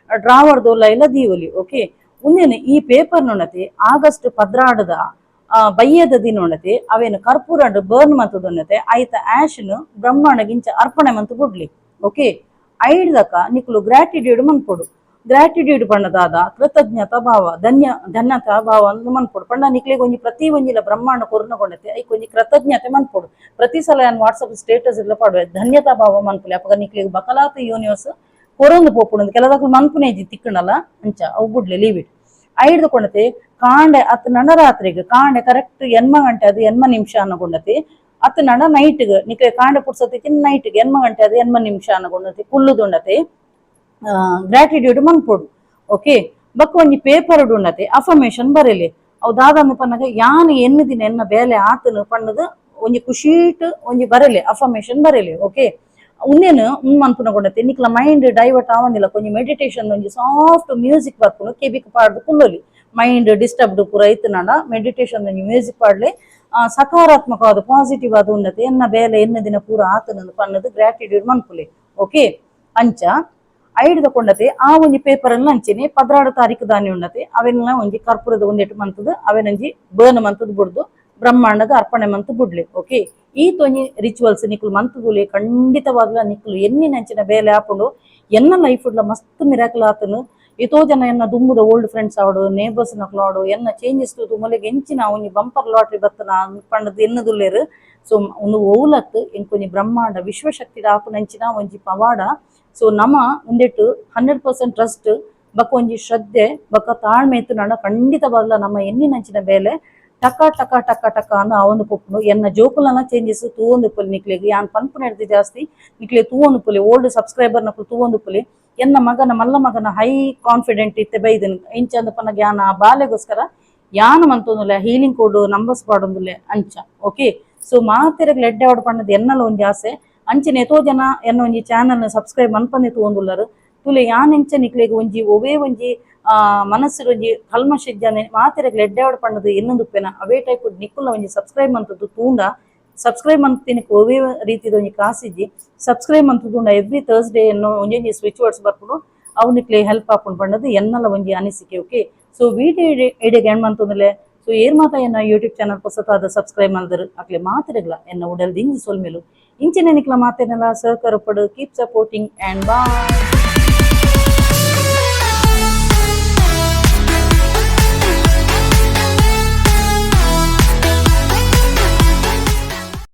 ಡ್ರಾವರ್ದೋಲ ಎಲ್ಲ ದೀವಲಿ ಓಕೆ ಮುಂದೇನೆ ಈ ಪೇಪರ್ ನುಣತೆ ಆಗಸ್ಟ್ 16 ಬಯ್ಯದ ದಿನ ಉಂಡತೆ ಅವೇನು ಕರ್ಪೂರ ಬರ್ನ್ ಮಂತದೊನ್ನತೆ ಐತ ಆಶ್ನು ಬ್ರಹ್ಮಾಂಡಗಿಂಚ ಅರ್ಪಣೆ ಮಂತ್ ಬಿಡ್ಲಿ. ಓಕೆ, ಐಡ್ದಕ ನಿಕ್ಲು ಗ್ರಾಟಿಟ್ಯೂಡ್ ಮನ್ಪೊಡು. ಗ್ರಾಟಿಟ್ಯೂಡ್ ಪಂಡದಾದ ಕೃತಜ್ಞತಾ ಭಾವ ಧನ್ಯತಾ ಭಾವ ಅಂತ ಮನ್ಪೊಡು ಪಂಡ ನಿಕ್ಲಿಗೆ ಒಂಜಿ ಪ್ರತಿ ಒಂಜಿಲ ಬ್ರಹ್ಮಾಂಡ ಕೊರ್ನಗೊಂಡತೆ ಐಕ್ ಒಂಜಿ ಕೃತಜ್ಞತೆ ಮನ್ಪೊಡು. ಪ್ರತಿ ಸಲ ನಾನು ವಾಟ್ಸಪ್ ಸ್ಟೇಟಸ್ ಇಲ್ಲ ಪಡುವೆ ಧನ್ಯತಾ ಭಾವ ಮನ್ಪುಲೆ ಅಪಗ ನಿಕ್ಲಿಗೆ ಬಕಲಾತ ಯೂನಿವರ್ಸ್ ಕೊರೊಂದು ಪೋಪುಂಡು ಕೆಲದಕ್ಕೂ ಮನ್ಪುನೇಜಿ ತಿಕ್ಕಣಲ್ಲ ಅಂಚ ಅವು ಬಿಡ್ಲಿ ಲೀವ್ ಇಟ್. ಐಡ್ದು ಕೊಂಡತೆ ಕಾಂಡೆ ಅತ್ ನಡ ರಾತ್ರಿಗೆ ಕಾಂಡೆ ಕರೆಕ್ಟ್ 8 ಗಂಟೆ ಅದು 8 ನಿಮಿಷ ಅನ್ನಗೊಂಡತಿ ಅತ್ ನಡ ನೈಟ್ಗೆ ನಿಕ್ಲೆ ಕಾಂಡೆ ಪುಡ್ಸತಿ ನೈಟ್ಗೆ 8 ಗಂಟೆ ಅದು 8 ನಿಮಿಷ ಅನ್ನಗೊಂಡತಿ ಕುಲ್ಲುದುಂಡತೆ ಗ್ರಾಟಿಟ್ಯೂಡ್ ಮನ್ಪೊಡು. ಓಕೆ, ಬಕ್ಕ ಒಂಜಿ ಪೇಪರ್ ಉಂಡತೆ ಅಫರ್ಮೇಶನ್ ಬರೆಯಲಿ ಅವು ದಾದಂದು ಪನ್ನಗ ಯಾನ್ ಎನ್ನು ದಿನ ಎನ್ನ ಬೇಲೆ ಆತನು ಪನ್ನದು ಒಂಜಿ ಖುಷೀಟ್ ಒಂಜಿ ಬರೆಯಲಿ ಅಫರ್ಮೇಶನ್ ಬರೆಯಲಿ. ಓಕೆ, ಉನ್ನೇನು ಮನ್ಪುನಗೊಂಡತೆ ನಿಕ್ಲ ಮೈಂಡ್ ಡೈವರ್ಟ್ ಆವಂದಿಲ್ಲ ಕೊಂಚ ಮೆಡಿಟೇಷನ್ ಒಂಜಿ ಸಾಫ್ಟ್ ಮ್ಯೂಸಿಕ್ ಬರ್ಪುನು ಕೆಬಿಕ್ ಪಾಡ್ದು ಕುಲ್ಲೊಲಿ ಮೈಂಡ್ ಡಿಸ್ಟರ್ಬ್ಡ್ ಪೂರ ಇತ್ತನಾಡ ಮೆಡಿಟೇಷನ್ ಒಂಜಿ ಮ್ಯೂಸಿಕ್ ಪಾಡ್ಲೆ ಸಕಾರಾತ್ಮಕವಾದ ಪಾಸಿಟಿವ್ ಆದ ಉಂಡತೆ ಎನ್ನ ಬೇಲೆ ಎನ್ನ ದಿನ ಪೂರ ಆತನಂದು ಪನ್ನದು ಗ್ರಾಟಿಟ್ಯೂಡ್ ಮನ್ಪುಲೆ. ಓಕೆ, ಅಂಚ ಐಡ್ದ ಕೊಂಡತೆ ಆ ಒಂಜಿ ಪೇಪರ್ ಅನ್ನ ಅಂಚೆನೆ 16 ತಾರೀಕು ದಾನಿ ಉಂಡತೆ ಅವೆಲ್ಲ ಒಂಜಿ ಕರ್ಪೂರದ ಒಂದೆಟ್ಟು ಮಂತದ ಅವೆನಂಜಿ ಬರ್ನ್ ಮಂತದ್ ಬಿಡ್ದು ಬ್ರಹ್ಮಾಂಡದ ಅರ್ಪಣೆ ಮಂತ್ ಬಿಡ್ಲಿ. ಓಕೆ, ಈ ತೊಂಜಿ ರಿಚುವಲ್ಸ್ ನಿಕ್ಲು ಮಂತದುಲೆ ಖಂಡಿತವಾಗ್ಲ ನಿಕ್ಲು ಎನ್ನಿನಂಚಿನ ಬೇಲೆ ಆಪುಂಡು ಎನ್ನ ಲೈಫ್ ಉಡ್ಲ ಮಸ್ತ್ ಮಿರಾಕಲ್ ಆತನು. ಎತೋ ಜನ ಎನ್ನ ದುಂಬುದ ಓಲ್ಡ್ ಫ್ರೆಂಡ್ಸ್ ಆವಡು ನೇಬರ್ಸ್ ನಕ್ಲಾಡು ಎನ್ನ ಚೇಂಜಸ್ ತೂತು ಮೊಲೆಗೆ ಎಂಚಿನ ಒಂಜಿ ಬಂಪರ್ ಲಾಟ್ರಿ ಬತ್ತನ ಪಂಡದು ಎನ್ನದುಲ್ಲೇರು. ಸೊ ಒಂದು ಓಲತ್ ಎಂಕೊಂಜಿ ಬ್ರಹ್ಮಾಂಡ ವಿಶ್ವಶಕ್ತಿದ ಆಪುನಂಚಿನ ಒಂಜಿ ಪವಾಡ. ಸೊ ನಮ ಒಂದೆಟ್ಟು 100% ಟ್ರಸ್ಟ್ ಬಕ್ಕ ಒಂಜಿ ಶ್ರದ್ಧೆ ಬಕ್ಕ ತಾಳ್ಮೆ ಇತ್ತು ನಡ ಖಂಡಿತವಾಗ್ಲ ನಮ್ಮ ಎನ್ನಿನಂಚಿನ ಬೇಲೆ ಟಕ ಟಕ ಟಕ ಟಕ ಅಂದ ಅವನು ಪೊಪ್ಪುನು ಎನ್ನ ಜೋಕುಲನ ಚೇಂಜಸ್ ತೂವೊಂದು ಪುಲಿ ನಿಕ್ಲೆಗ್ ಯಾನ್ ಪನ್ಪುನ ಹಿಡ್ದು ಜಾಸ್ತಿ ನಿಕ್ಲೆ ತೂವೊಂದು ಪುಲಿ ಓಲ್ಡ್ ಸಬ್ಸ್ಕ್ರೈಬರ್ ನಕ್ಲು ತೂವೊಂದು ಪುಲಿ ಎನ್ನ ಮಗನ ಮಲ್ಲ ಮಗನ ಹೈ ಕಾನ್ಫಿಡೆಂಟ್ ಇತ್ತೆ ಬೈದನ್ ಇಂಚಂದ ಪನ್ನ ಜ್ಞಾನ ಬಾಲೆಗೋಸ್ಕರ ಯಾನ ಮಂತೊಂದುಲೆ ಹೀಲಿಂಗ್ ಕೋಡ್ ನಂಬರ್ಸ್ ಪಾಡೊಂದುಲೆ ಅಂಚ. ಓಕೆ, ಸೊ ಮಾತೆರೆಗ್ಲ ಎಡ್ಡೆ ಆವಡ್ ಪಣ್ಣದು ಎನ್ನಲ ಒಂಜಿ ಆಸೆ ಅಂಚನೆ ಎತೋ ಜನ ಎನ್ನ ಒಂಜಿ ಚಾನಲ್ ಸಬ್ಸ್ಕ್ರೈಬ್ ಮನ್ಪಂದೆ ತೂವೊಂದುಲ್ಲರು ತುಲೆ ಯಾನ್ ಎಂಚ ನಿಕ್ಲೆಗ್ ಒಂಜಿ ಒವೇ ಒಂಜಿ ಮನಸ್ಸಿಗೆ ಒಂಜಿ ಕಲ್ಮಶ ಇದ್ದಾನೆ ಮಾತೆರೆಗ್ಲ ಎಡ್ಡೆ ಆವಡ್ ಪಣ್ಣದು ಎನ್ನೊಂದುಪ್ಪೆನ ಅವೇ ಟೈಪ್ ನಿಕ್ಕುಲ ಒಂಜಿ ಸಬ್ಸ್ಕ್ರೈಬ್ ಮಂತದ್ದು ತೂಂಡ ಸಬ್ಸ್ಕ್ರೈಬ್ ಮಂತಿನಕ್ಕೆ ಒವೇ ರೀತಿದ ಒಂಜಿ ಕಾಸಿಜ್ಜಿ ಸಬ್ಸ್ಕ್ರೈಬ್ ಮಂತದುಂಡ ಎವ್ರಿ ಥರ್ಸ್ಡೇ ಎನ್ನೋ ಒಂಜೊಂಜಿ ಸ್ವಿಚ್ ವರ್ಡ್ಸ್ ಬರ್ಪುಡು ಅವು ನಿಕ್ಲೆ ಹೆಲ್ಪ್ ಆಪುಂಡು ಪಣ್ಣದು ಎನ್ನಲ ಒಂಜಿ ಅನಿಸಿಕೆ. ಓಕೆ, ಸೊ ವಿಡಿಯೋ ಎಡೆಗೆ ಎಂಡ್ ಮಂತೊಂದುಲೆ ಸೊ ಏರ್ ಮಾತ ಎನ್ನ ಯೂಟ್ಯೂಬ್ ಚಾನಲ್ ಹೊಸತಾದ ಸಬ್ಸ್ಕ್ರೈಬ್ ಮಲ್ದರು ಅಕ್ಲೆ ಮಾತೆರೆಗ್ಲ ಎನ್ನ ಉಡಲ್ ದಿಂಜಿ ಸೊಲ್ಮೆಲು ಇಂಚಿನ ನಿಕ್ಲ ಮಾತೆನೆಲ್ಲ ಸಹಕಾರ ಪಡು ಕೀಪ್ ಸಪೋರ್ಟಿಂಗ್ ಅಂಡ್ ಬಾಯ್.